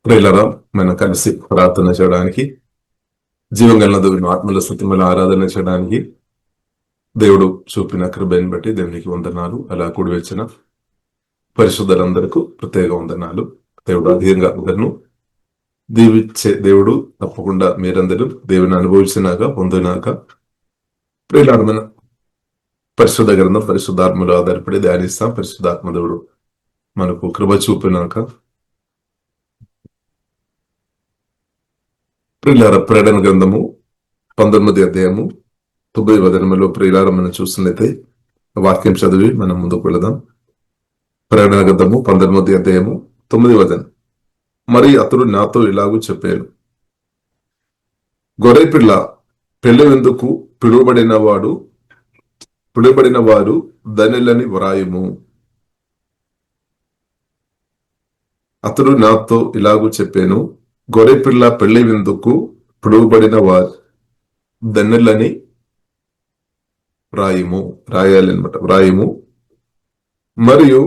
ప్రియులారా, మనం కలిసి ప్రార్థన చేయడానికి, జీవం కలిగిన దేవుని ఆత్మల సత్యముల ఆరాధన చేయడానికి దేవుడు చూపిన కృపను బట్టి దేవునికి వందనాలు. అలా కూడి వచ్చిన పరిశుద్ధులందరికీ ప్రత్యేక వందనాలు. దేవుడు అధికంగా అందరిను దీవించే దేవుడు. తప్పకుండా మీరందరూ దేవుని అనుభవించినాక పొందినాక ప్రియులారా, మన పరిశుద్ధ గ్రంథం పరిశుద్ధాత్మలో ఆధారపడి ధ్యానిస్తాం. పరిశుద్ధాత్మ దేవుడు మనకు కృప చూపినాక ప్రియులార ప్రకటన గ్రంథము 19వ అధ్యాయము 9వ వచనములో ప్రియులార మనం చూసినట్లయితే వాక్యం చదివి మనం ముందుకు వెళదాం. ప్రకటన గ్రంథము 19వ అధ్యాయము 9వ వచనం. మరి అతడు నాతో ఇలాగూ చెప్పాను, గొర్రెపిల్ల పెళ్లి విందుకు పిలువబడిన వారు ధన్యులని వ్రాయుము. అతడు నాతో ఇలాగూ చెప్పాను, గొర్రెపిల్ల పెళ్లి విందుకు పిలువబడిన వారు ధన్యులని వ్రాయము. మరియు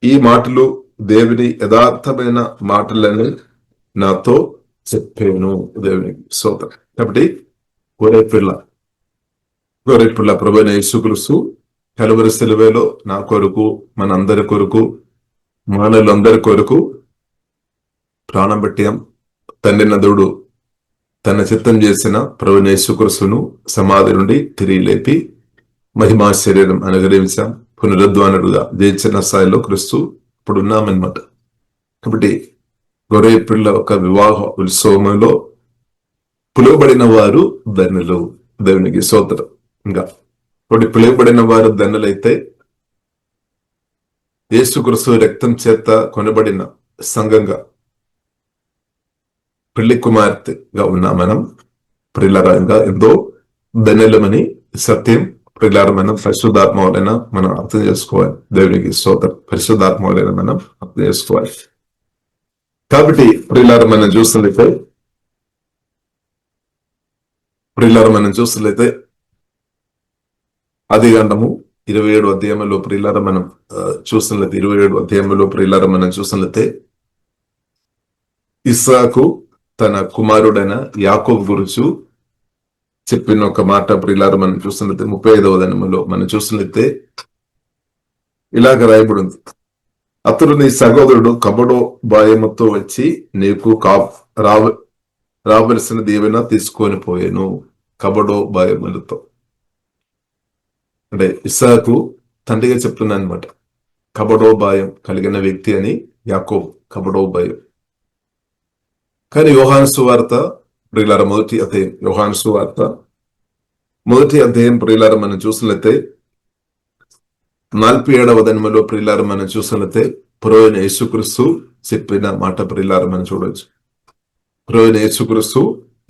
ఈ మాటలు దేవుని యథార్థమైన మాటలని నాతో చెప్పాను. దేవునికి స్తోత్రం. కాబట్టి గొర్రెపిల్ల ప్రభువైన యేసుక్రీస్తు కలువరి సిలువలో నా కొరకు, మనందరి కొరకు, మానవులందరి కొరకు ప్రాణం పెట్టాం. తండ్రి దేవుడు తన చిత్తం చేసిన ప్రభువైన యేసుక్రీస్తును సమాధి నుండి తిరిగి లేపి మహిమా శరీరం అనుగ్రహించాం. పునరుద్ధానుడుగా జయించిన స్థాయిలో క్రీస్తు ఇప్పుడు ఉన్నామన్నమాట. కాబట్టి గొర్రె పిల్ల ఒక వివాహ ఉత్సవంలో పిలువబడిన వారు ధన్యులు. దేవునికి స్తోత్రం. ఇంకా ఇప్పుడు పిలువబడిన వారు ధన్యులైతే యేసుక్రీస్తు రక్తం చేత కొనబడిన సంఘంగా పెళ్లి కుమార్తెగా ఉన్నా మనం ప్రియులారంగా ఎంతో ధన్యులమని సత్యం. ప్రియులార మనం పరిశుద్ధాత్మ వలన మనం అర్థం చేసుకోవాలి. దేవునికి స్తోత్రం. పరిశుద్ధాత్మ వలన మనం అర్థం చేసుకోవాలి. కాబట్టి ప్రియులార మనం చూసినట్లయితే ఆదికాండము 27వ అధ్యాయంలో ప్రియులార మనం చూసినట్లయితే 27వ అధ్యాయంలో ప్రియులార మనం చూసినట్లయితే ఇస్సాకు తన కుమారుడైన యాకోబు గురించి చెప్పిన ఒక మాట ప్రియులార మనం చూసినట్లయితే 35వ అధ్యాయంలో మనం చూసినట్లయితే ఇలాగ రాయబడింది, అతడు నీ సహోదరుడు కబడో బాయముతో వచ్చి నీకు రావలసిన దీవెన తీసుకొని పోయాను. కబడో బాయములతో అంటే ఇస్సాకు తండ్రిగా చెప్తున్నాను అనమాట. కబడో బాయం కలిగిన వ్యక్తి అని యాకోబు, కబడో బాయం. కానీ యోహాను సువార్త ప్రియులార మొదటి అధ్యాయం ప్రియులార మనం చూసినట్లయితే 47వ అధ్యాయంలో ప్రియులార మనం చూసినట్లయితే ప్రభువైన యేసుక్రీస్తు చెప్పిన మాట ప్రియులార మనం చూడవచ్చు. ప్రభువైన యేసుక్రీస్తు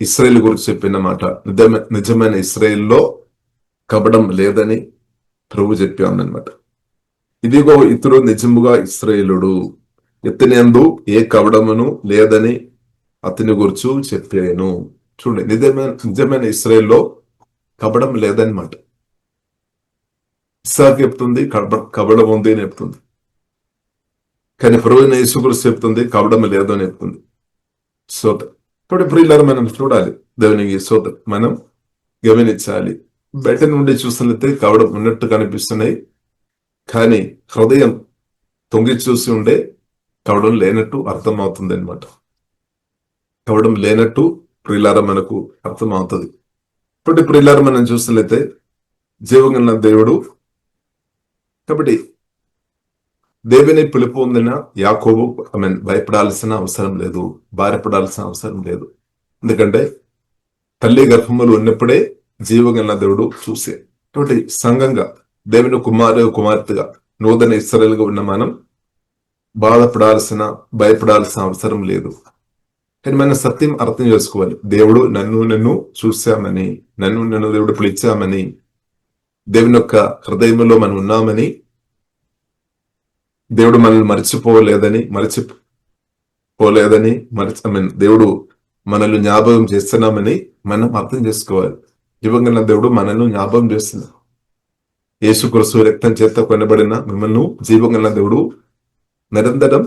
ఇశ్రాయేలు గురించి చెప్పిన మాట, నిజమైన ఇశ్రాయేల్లో కపడం లేదని ప్రభు చెప్పామన్నమాట. ఇదిగో ఇతడు నిజముగా ఇశ్రాయేలుడు, ఇతనియందు ఏ కపడమును లేదని అతని గురించి చెప్పాను. చూడండి, నిజమైన ఇశ్రాయేల్లో కపడం లేదన్నమాట. ఇస్సాకు చెప్తుంది కపడం ఉంది అని చెప్తుంది. కానీ ప్రభువైన యేసుక్రీస్తు చెప్తుంది కపడం లేదు అని చెప్తుంది. స్తోత్రం. ఇప్పుడు ప్రియులారా మనం చూడాలి. దేవునికి స్తోత్రం. మనం గమనించాలి. బయట నుండి చూసినట్లయితే కపడం ఉన్నట్టు కనిపిస్తున్నాయి, కానీ హృదయం తొంగి చూసి ఉండే కపడం లేనట్టు అర్థమవుతుంది అనమాట. కపడం లేనట్టు ప్రియులారా మనకు అర్థమవుతుంది. ఇప్పుడు ప్రియులారా మనం చూసినట్లయితే జీవగల దేవుడు, కాబట్టి దేవుని పిలుపు పొందిన యాకోబు భయపడాల్సిన అవసరం లేదు, భారపడాల్సిన అవసరం లేదు. ఎందుకంటే తల్లి గర్భములు ఉన్నప్పుడే జీవగల దేవుడు చూసే. కాబట్టి సంఘంగా దేవుని కుమార్తెగా నూతన ఇశ్రాయేలుగా ఉన్న మనం భయపడాల్సిన అవసరం లేదు. కానీ మన సత్యం అర్థం చేసుకోవాలి. దేవుడు నన్ను చూశామని, నన్ను దేవుడు పిలిచామని, దేవుని యొక్క హృదయంలో మనం ఉన్నామని, దేవుడు మనల్ని మర్చిపోలేదని దేవుడు మనల్ని జ్ఞాపకం చేస్తున్నామని మనం అర్థం చేసుకోవాలి. జీవంగల దేవుడు మనల్ని జ్ఞాపకం చేస్తున్నాడు. యేసుక్రీస్తు రక్తం చేత కొనబడిన మిమ్మల్ని జీవంగల దేవుడు నిరంతరం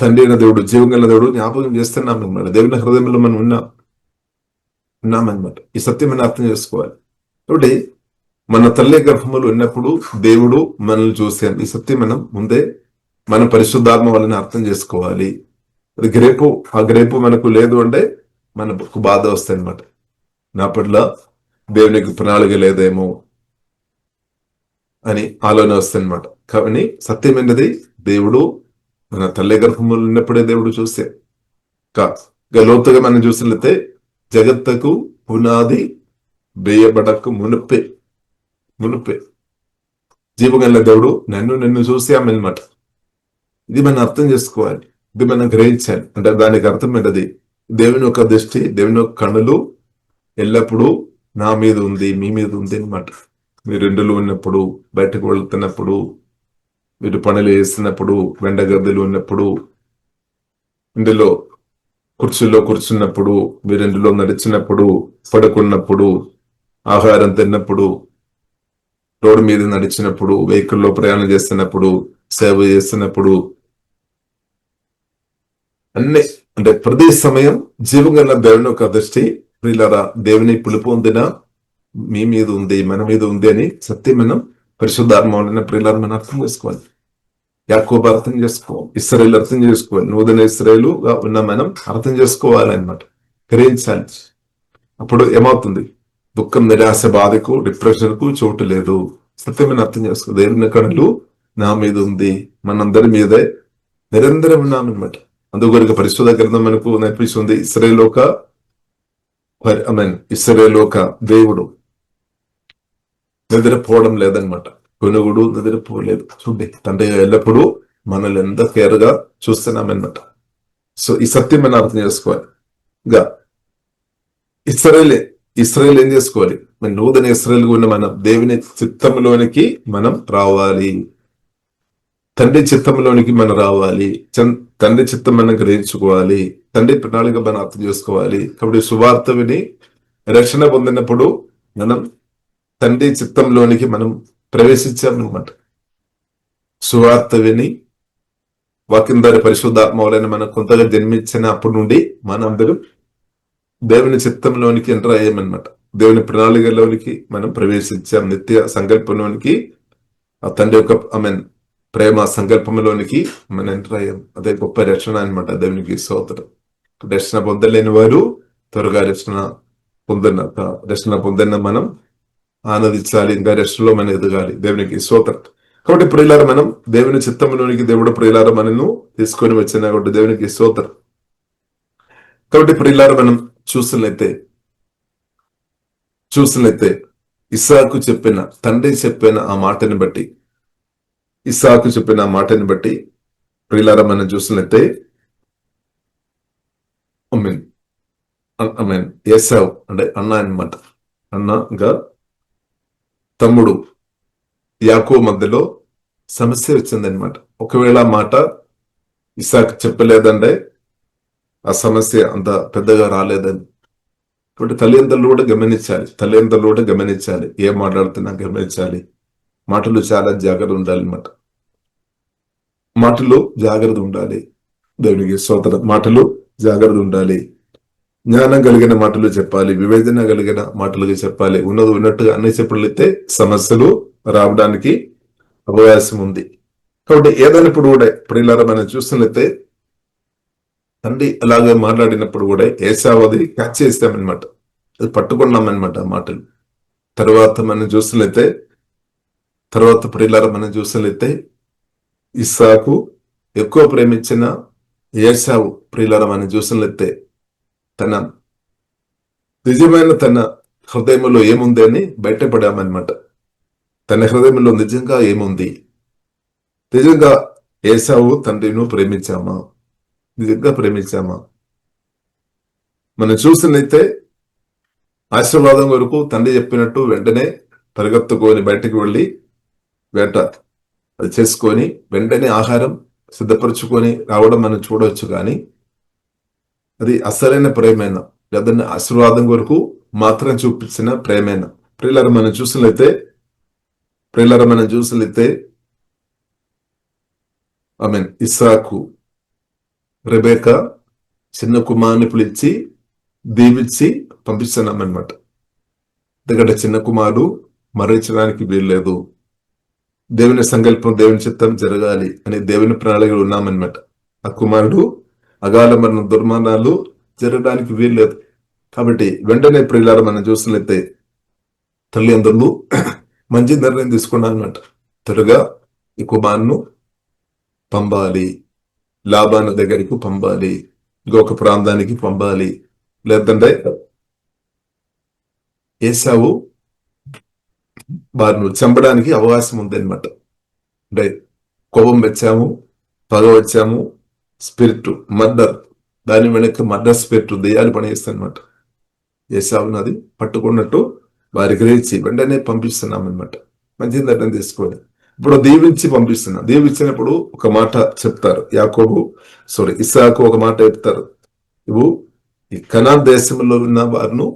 తండ్రి అయిన దేవుడు, జీవం గల దేవుడు జ్ఞాపకం చేస్తున్నాం అనమాట. దేవుని హృదయంలో మనం ఉన్నామన్నమాట. ఈ సత్యం మనం అర్థం చేసుకోవాలి. కాబట్టి మన తల్లి గర్భములు ఉన్నప్పుడు దేవుడు మనల్ని చూశాను. ఈ సత్యం మనం ముందే మన పరిశుద్ధాత్మ వలన అర్థం చేసుకోవాలి. అది ఆ గ్రేపు మనకు లేదు అంటే మనకు బాధ వస్తాయి అనమాట. నా పట్ల దేవునికి ప్రణాళిక లేదేమో అని ఆలోచన వస్తాయి అనమాట. కాబట్టి సత్యం ఏంటది? దేవుడు మన తల్లి గర్భములు ఉన్నప్పుడే దేవుడు చూసే లోతుగా మనం చూసినట్లయితే జగత్తుకు పునాది వేయబడకు మునుపే జీవగల దేవుడు నిన్ను చూసామన్నమాట. ఇది మనం అర్థం చేసుకోవాలి, ఇది మనం గ్రహించాలి. అంటే దానికి అర్థం ఏంటది? దేవుని యొక్క దృష్టి, దేవుని యొక్క కన్నులు ఎల్లప్పుడూ నా మీద ఉంది, మీ మీద ఉంది అనమాట. మీరు ఇందులో ఉన్నప్పుడు, బయటకు వెళ్తున్నప్పుడు, మీరు పనులు చేస్తున్నప్పుడు, వెండగద్దెలు ఉన్నప్పుడు, ఇందులో కుర్చీలో కూర్చున్నప్పుడు, మీరు ఇందులో నడిచినప్పుడు, పడుకున్నప్పుడు, ఆహారం తిన్నప్పుడు, రోడ్డు మీద నడిచినప్పుడు, వెహికల్లో ప్రయాణం చేస్తున్నప్పుడు, సేవ చేస్తున్నప్పుడు, అన్ని అంటే ప్రతి సమయం జీవగల దేవుని యొక్క దృష్టి ప్రియులారా దేవుని పిలుపు పొందిన మీ మీద ఉంది, మన మీద ఉంది అని సత్యం మనం పరిశుద్ధాత్మ ప్రియులారా మనం అర్థం చేసుకోవాలి. యాకోబు అర్థం చేసుకోవాలి, ఇశ్రాయేలు అర్థం చేసుకోవాలి, నూతన ఇశ్రాయేలుగా ఉన్న మనం అర్థం చేసుకోవాలన్నమాట, గ్రహించాలి. అప్పుడు ఏమవుతుంది? దుఃఖం, నిరాశ, బాధకు, డిప్రెషన్ కు చోటు లేదు. సత్యమైన అర్థం చేసుకో. దేవుని కనులు నా మీద ఉంది, మనందరి మీదే నిరంతరం ఉన్నామన్నమాట. అందుకొరకు పరిశుద్ధ గ్రంథం మనకు నేర్పిస్తుంది, ఇశ్రాయేలు దేవుడు నిద్రపోవడం లేదనమాట. కొనుగుడు నిద్రపోలేదు. చూడండి, తండ్రి ఎల్లప్పుడూ మనల్ని ఎంత కేర్ గా చూస్తున్నామన్నమాట. సో ఈ సత్యం మనం అర్థం చేసుకోవాలి. ఇంకా ఇశ్రాయేల్ ఏం చేసుకోవాలి? మన నూతన ఇశ్రాయేల్ ఉన్న మనం దేవుని చిత్తంలోనికి మనం రావాలి, తండ్రి చిత్తంలోనికి మనం రావాలి, తండ్రి చిత్తం మనం గ్రహించుకోవాలి, తండ్రి ప్రణాళిక మనం అర్థం చేసుకోవాలి. కాబట్టి సువార్త విని రక్షణ పొందినప్పుడు మనం తండ్రి చిత్తంలోనికి మనం ప్రవేశించామన్నమాట. సువార్త విని వాక్యం ద్వారా పరిశుద్ధాత్మ వలన మనం కొంతగా జన్మించినప్పటి నుండి మనందరం దేవుని చిత్తంలోనికి ఎంటర్ అయ్యామన్నమాట. దేవుని ప్రణాళికలోనికి మనం ప్రవేశించాం, నిత్య సంకల్పంలోనికి, ఆ తండ్రి యొక్క ప్రేమ సంకల్పంలోనికి మనం ఎంటర్ అయ్యాం. అదే గొప్ప రక్షణ అనమాట. దేవునికి స్తోత్రం. రక్షణ పొందలేని వారు త్వరగా రక్షణ పొందిన మనం ఆనందించాలి, ఇంకా రక్షణలో మనం ఎదగాలి. దేవునికి స్తోత్రం. కాబట్టి ప్రియులారా మనం దేవుని చిత్తంలోనికి దేవుడు ప్రియులారా మనను తీసుకొని వచ్చిన కాబట్టి దేవునికి స్తోత్రం. కాబట్టి ప్రియులారా మనం చూసినైతే ఇస్సాకు చెప్పిన, తండ్రి చెప్పిన ఆ మాటని బట్టి, ఇస్సాకు చెప్పిన ఆ మాటని బట్టి ప్రియులారా మనం చూసినైతే ఏసావు అంటే అన్న అన్నమాట. అన్నగా తమ్ముడు యాకోబు మధ్యలో సమస్య వచ్చిందనమాట. ఒకవేళ ఆ మాట ఇస్సాకు చెప్పలేదంటే ఆ సమస్య అంత పెద్దగా రాలేదని. కాబట్టి తల్లిదండ్రులు కూడా గమనించాలి, ఏం మాట్లాడుతున్నా గమనించాలి. మాటలు చాలా జాగ్రత్త ఉండాలన్నమాట. మాటలు జాగ్రత్త ఉండాలి. దేవునికి స్తోత్రం. మాటలు జాగ్రత్త ఉండాలి. జ్ఞానం కలిగిన మాటలు చెప్పాలి, వివేచన కలిగిన మాటలుగా చెప్పాలి. ఉన్నట్టుగా అన్ని చెప్పగలిగితే సమస్యలు రావడానికి అవకాశం ఉంది. కాబట్టి ఏదైనా ఇప్పుడు కూడా ప్రియులారా మనం చూస్తున్నట్లయితే తండ్రి అలాగే మాట్లాడినప్పుడు కూడా ఏసావు అది క్యాచ్ చేస్తామన్నమాట, అది పట్టుకున్నామన్నమాట ఆ మాటలు. తర్వాత ప్రియులారా మనం చూసినట్లయితే ఇస్సాకు ఎక్కువ ప్రేమించిన ఏసావు ప్రియులారా మనం చూసినట్లయితే తన నిజమైన తన హృదయంలో ఏముంది అని బయటపడామన్నమాట. తన హృదయంలో నిజంగా ఏముంది? నిజంగా ఏసావు తండ్రిను ప్రేమించామా? నిజంగా ప్రేమించామా? మనం చూసినైతే ఆశీర్వాదం వరకు తండ్రి చెప్పినట్టు వెంటనే పరిగెత్తుకొని బయటకు వెళ్ళి వేట అది చేసుకొని వెంటనే ఆహారం సిద్ధపరచుకొని రావడం మనం చూడవచ్చు. కానీ అది అసలైన ప్రేమేనా, లేదంటే ఆశీర్వాదం వరకు మాత్రం చూపించిన ప్రేమేనా? ప్రియులారా మనం చూసినట్లయితే ఇస్సాకు రెబేక చిన్న కుమారుని పిలిచి దీవించి పంపిస్తున్నామన్నమాట. ఎందుకంటే చిన్న కుమారుడు మరణించడానికి వీల్లేదు, దేవుని సంకల్పం దేవుని చిత్తం జరగాలి అని దేవుని ప్రణాళికలు ఉన్నామన్నమాట. ఆ కుమారుడు అకాల మరణం దుర్మరణాలు జరగడానికి వీల్లేదు. కాబట్టి వెంటనే ప్రియులారా మనం చూసినట్లయితే తల్లిదండ్రులు మంచి నిర్ణయం తీసుకున్నారన్నమాట. త్వరగా ఈ కుమారును పంపాలి, లాబాను దగ్గరికి పంపాలి, ఇంకొక ప్రాంతానికి పంపాలి. లేదంటే ఏసావు వారిని చంపడానికి అవకాశం ఉంది అనమాట. అంటే కోపం వచ్చాము, పగ వచ్చాము, స్పిరిట్ మర్డర్, దాని వెనక మర్డర్ స్పిరిట్ దెయ్యాలు పనిచేస్తాయి అనమాట. ఏసావును అది పట్టుకున్నట్టు వారి గ్రహించి వెంటనే పంపిస్తున్నాం అనమాట. మంచి నిర్ణయం తీసుకోండి. ఇప్పుడు దీవించి పంపిస్తున్నా. దీవించినప్పుడు ఒక మాట చెప్తారు, ఇస్సాకు ఒక మాట చెప్తారు, ఇవు ఈ కనాన్ దేశంలో ఉన్న వారిను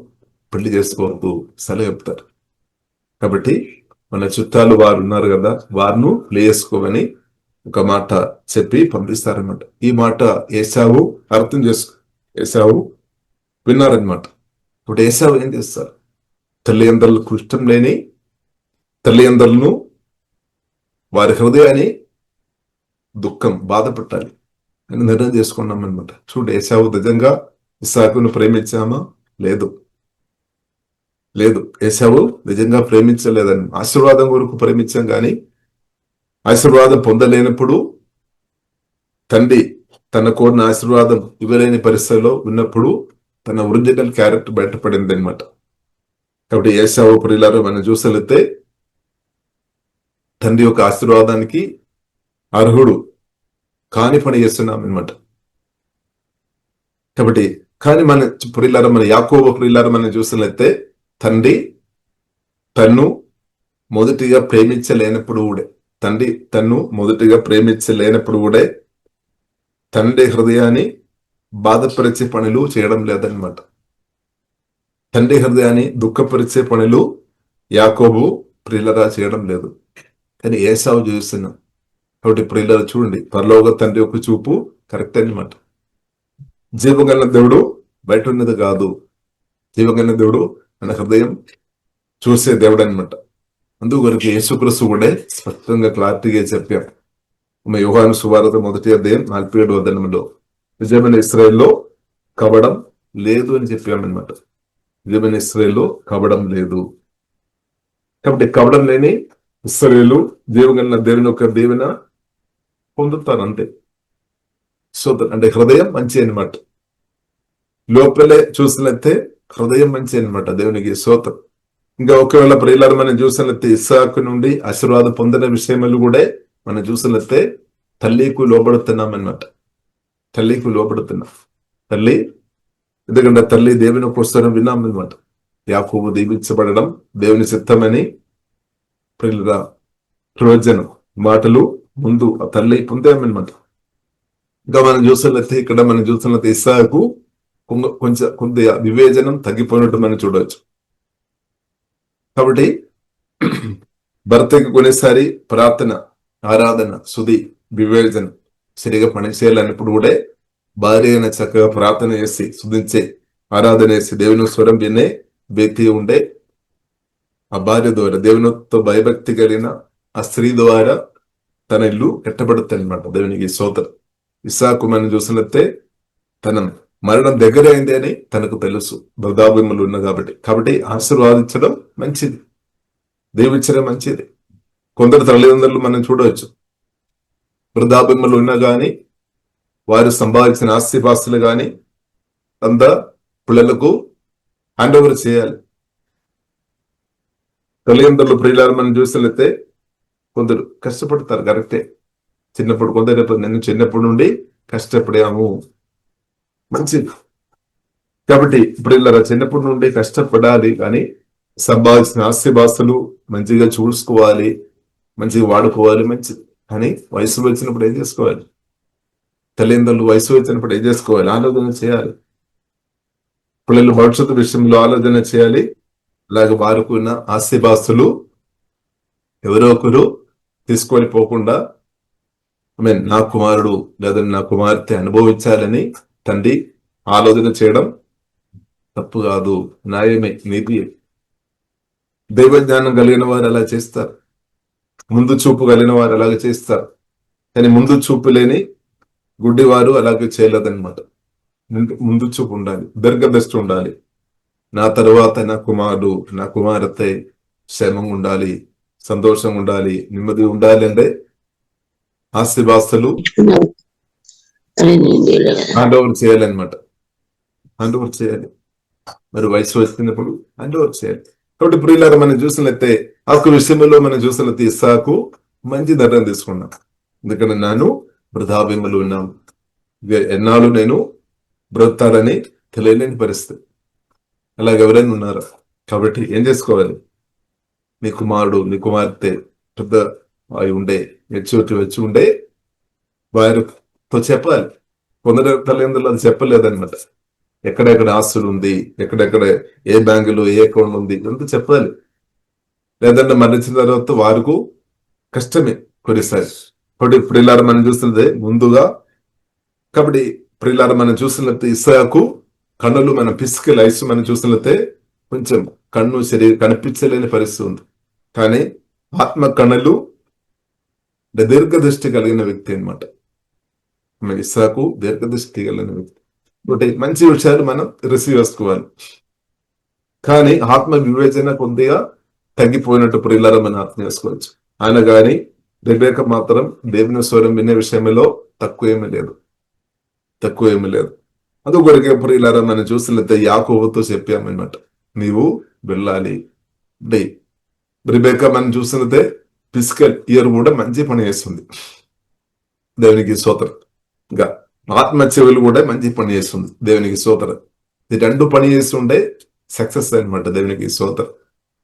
పెళ్లి చేసుకోవద్దు సలహా చెప్తారు. కాబట్టి మన చుట్టాలు వారు ఉన్నారు కదా, వారిను లేసుకోమని ఒక మాట చెప్పి పంపిస్తారనమాట. ఈ మాట ఏసావు అర్థం ఏసావు విన్నారనమాట. ఇప్పుడు ఏసావు ఏం చేస్తారు? తల్లిదండ్రులకు ఇష్టం లేని తల్లిదండ్రులను వారి హృదయాన్ని దుఃఖం బాధ పెట్టాలి అని నిర్ణయం చేసుకున్నాం అనమాట. చూడు, ఏసావు నిజంగా ఇస్సాకును ప్రేమించామా? లేదు. ఏసావు నిజంగా ప్రేమించలేదని, ఆశీర్వాదం కొరకు ప్రేమించాం కానీ ఆశీర్వాదం పొందలేనప్పుడు తండ్రి తన కోరిన ఆశీర్వాదం ఇవ్వలేని పరిస్థితిలో ఉన్నప్పుడు తన ఒరిజినల్ క్యారెక్టర్ బయటపడింది అనమాట. కాబట్టి ఏసావు ప్రియులారా మనం చూసలితే తండ్రి యొక్క ఆశీర్వాదానికి అర్హుడు కాని పని చేస్తున్నాం అనమాట. కాబట్టి కానీ మన ప్రియులారా, మన యాకోబు ప్రియులారా మనం చూసినట్లయితే తండ్రి తన్ను మొదటిగా ప్రేమించలేనప్పుడు కూడా తండ్రి హృదయాన్ని బాధపరిచే పనులు చేయడం లేదనమాట. తండ్రి హృదయాన్ని దుఃఖపరిచే పనులు యాకోబు ప్రియులరా చేయడం లేదు, కానీ ఏసావు చూస్తున్నాం. కాబట్టి ప్రియులరా చూడండి, పరలోక తండ్రి యొక్క చూపు కరెక్ట్ అనమాట. జీవగల దేవుడు బయట ఉన్నది కాదు, జీవగల దేవుడు మన హృదయం చూసే దేవుడు అనమాట. అందుకొరకు యేసుక్రీస్తు కూడా స్పష్టంగా క్లారిటీగా చెప్పాం. యోహాను సువార్త 1:47 నిజమైన ఇశ్రాయేలులో కపడం లేదు అని చెప్పామన్నమాట. నిజమైన ఇశ్రాయేలులో కపడం లేదు. కాబట్టి కపడం లేని ఇశ్రాయేలు జీవగల దేవుని యొక్క దీవెన పొందుతారు అంతే. అంటే హృదయం మంచి అనమాట. లోపలే చూసినట్టే హృదయం మంచి అనమాట. దేవునికి స్తోత్రం. ఇంకా ఒకవేళ ప్రియులారా మనం చూసినట్లయితే ఇస్సాకు నుండి ఆశీర్వాదం పొందిన విషయములు కూడా మనం చూసినట్లయితే తల్లికు లోబడుతున్నాం అన్నమాట. తల్లికి లోబడుతున్నాం. తల్లి ఎందుకంటే తల్లి దేవుని కోసం విన్నాం అనమాట. యాకోబు దీవించబడడం దేవుని చిత్తమని ప్రియులారా ప్రయోజనం మాటలు ముందు ఆ తల్లి పొందామన్నమాట. ఇంకా మనం చూసినట్లయితే ఇక్కడ మనం చూసినట్లయితే ఇస్సాకు కొద్దిగా వివేచనం తగ్గిపోయినట్టు మనం చూడవచ్చు. కాబట్టి భర్తకి కొన్నిసారి ప్రార్థన, ఆరాధన, శుద్ధి, వివేచన సరిగా పనిచేయాలన్నప్పుడు కూడా భార్య అయినా చక్కగా ప్రార్థన చేసి శుద్ధించే ఆరాధన చేసి దేవుని స్వరం వినే వ్యక్తి ఉండే ఆ భార్య ద్వారా దేవునితో భయభక్తి కలిగిన ఆ స్త్రీ ద్వారా తన ఇల్లు కట్టబడుతుంది అనమాట. దేవునికి స్తోత్రం. ఇస్సాకు మనం చూసినట్టే తన మరణం దగ్గర అయింది అని తనకు తెలుసు, వృద్ధాప్యములు ఉన్న కాబట్టి ఆశీర్వాదించడం మంచిది, దీవించడం మంచిది. కొందరు తల్లిదండ్రులు మనం చూడవచ్చు, వృద్ధాప్యములు ఉన్నా కానీ వారు సంపాదించిన ఆస్తిపాస్తులు కానీ అంతా పిల్లలకు హ్యాండ్ ఓవర్ చేయాలి. తల్లిదండ్రులు ప్రియులారా మనం చూసినట్లయితే కొందరు కష్టపడతారు, కరెక్టే. నేను చిన్నప్పటి నుండి కష్టపడాము, మంచిది. కాబట్టి ప్రియులారా చిన్నప్పటి నుండి కష్టపడాలి, కానీ సంపాదించిన ఆస్తిపాస్తులు మంచిగా చూసుకోవాలి, మంచిగా వాడుకోవాలి, మంచిది. కానీ వయసు వచ్చినప్పుడు ఏం చేసుకోవాలి? తల్లిదండ్రులు వయసు వచ్చినప్పుడు ఏం చేసుకోవాలి? ఆలోచన చేయాలి. పిల్లలు భవిష్యత్తు విషయంలో ఆలోచన చేయాలి. అలాగే వారికి ఉన్న ఆస్తిపాస్తులు ఎవరో ఒకరు తీసుకొని పోకుండా నా కుమారుడు లేదా నా కుమార్తె అనుభవించాలని తండ్రి ఆలోచన చేయడం తప్పు కాదు, న్యాయమే, నీతి. దైవజ్ఞానం కలిగిన వారు అలా చేస్తారు, ముందు చూపు కలిగిన వారు అలాగే చేస్తారు. కానీ ముందు చూపు లేని గుడ్డి వారు అలాగే చేయలేదన్నమాట. ముందు చూపు ఉండాలి, దీర్ఘదృష్టి ఉండాలి. నా తరువాత నా కుమారుడు నా కుమార్తె క్షేమంగా ఉండాలి, సంతోషంగా ఉండాలి, నెమ్మది ఉండాలి అంటే ఆస్తిపాస్తులు హ్యాండ్ ఓవర్ చేయాలన్నమాట. హ్యాండ్ ఓవర్ చేయాలి. మరి వయసు వచ్చినప్పుడు హ్యాండ్ ఓవర్ చేయాలి. కాబట్టి ప్రియులారా, మనం చూసినట్లయితే ఆ విషయంలో మనం చూసినట్లయితే ఇస్సాకు మంచి నిర్ణయం తీసుకున్నాం. ఎందుకంటే నేను వృధాభ్యములు ఉన్నాను, ఎన్నాళ్ళు నేను బ్రతాలని తెలియలేని పరిస్థితి. అలాగే ఎవరైనా ఉన్నారా? కాబట్టి ఏం చేసుకోవాలి? నీ కుమారుడు నీ కుమార్తె పెద్ద అయి ఉండే మెచ్యూరిటీ వచ్చి ఉండే వారితో చెప్పాలి. కొందరు తల్లిదండ్రులు అది చెప్పలేదన్నమాట. ఎక్కడెక్కడ ఆస్తులు ఉంది, ఎక్కడెక్కడ ఏ బ్యాంకులో ఏ అకౌంట్ ఉంది, ఇదంతా చెప్పాలి. లేదంటే మరణించిన తర్వాత వారికి కష్టమే కొన్నిసారి. కాబట్టి ప్రియులారా, మనం చూస్తున్నదే ముందుగా. కాబట్టి ప్రియులారా, మనం చూస్తున్నట్టు ఇస్సాకు కన్నులు మనం ఫిజికల్ ఐస్ మనం చూస్తున్నట్టే కొంచెం కన్ను శరీరం కనిపించలేని పరిస్థితి ఉంది. కానీ ఆత్మ కన్నులు దీర్ఘదృష్టి కలిగిన వ్యక్తి అనమాట. ఇస్సాకు దీర్ఘదృష్టి కలిగిన వ్యక్తి. ఒకటి మంచి విషయాలు మనం రిసీవ్ చేసుకోవాలి. కానీ ఆత్మ వివేచన కొద్దిగా తగ్గిపోయినట్టు ప్రియులారా మనం అర్థం చేసుకోవచ్చు. ఆయన గాని రెబెక్క మాత్రం దేవుని స్వరం వినే విషయంలో తక్కువ ఏమీ లేదు. అందుకొరకే ప్రియులారా, మనం చూసినట్లయితే యాకోబుతో చెప్పామన్నమాట, నీవు వెళ్ళాలి. రెబెక్క మనం చూసినట్లయితే ఫిజికల్ ఇయర్ కూడా మంచి పని చేస్తుంది, దేవునికి స్తోత్రం. ఇంకా ఆత్మ చెవులు కూడా మంచి పని చేస్తుంది, దేవునికి స్తోత్రం. ఇది రెండు పని చేస్తుంటే సక్సెస్ అనమాట, దేవునికి స్తోత్రం.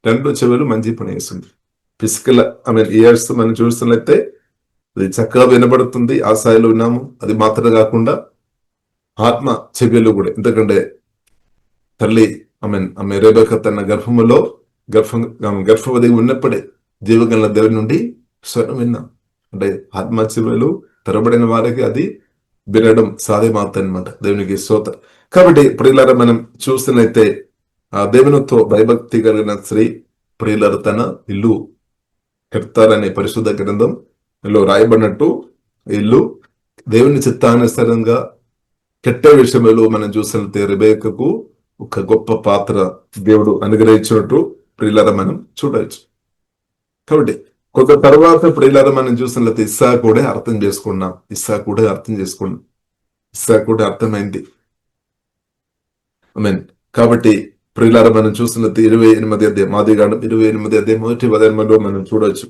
రెండు చెవులు మంచి పని చేస్తుంది. ఫిజికల్ ఇయర్స్ మనం చూస్తున్నట్లయితే అది చక్కగా వినబడుతుంది, ఆ స్థాయిలో ఉన్నాము. అది మాత్రం కాకుండా ఆత్మ చెవులు కూడా, ఎందుకంటే తల్లి ఆమె రెబెక్క తన గర్భవతి ఉన్నప్పుడే జీవగల దేవుడి నుండి స్వరం విన్నాం. అంటే ఆత్మ చెవులు తెరబడిన వారికి అది వినడం సాధ్యమవుతుంది అనమాట, దేవునికి స్తోత్రం. కాబట్టి ప్రియులారా, మనం చూస్తున్నైతే ఆ దేవునితో భయభక్తి కలిగిన స్త్రీ ప్రియులారా తన ఇల్లు కడతారనే పరిశుద్ధ గ్రంథంలో రాయబడినట్టు ఇల్లు దేవుని చిత్తానుసారంగా కట్టే విషయంలో మనం చూసినట్లయితే రెబెక్కకు ఒక గొప్ప పాత్ర దేవుడు అనుగ్రహించినట్టు ప్రియులారా మనం చూడవచ్చు. కాబట్టి కొంత తర్వాత ప్రియులారా మనం చూసినట్లయితే ఇస్సాకు కూడా అర్థం చేసుకున్నాం. ఇస్సాకు కూడా అర్థమైంది. కాబట్టి ప్రియులారా, మనం చూసినట్లయితే 28 అధ్యాయం ఆదికాండం 28 అధ్యాయం 1 వచనంలో మనం చూడవచ్చు.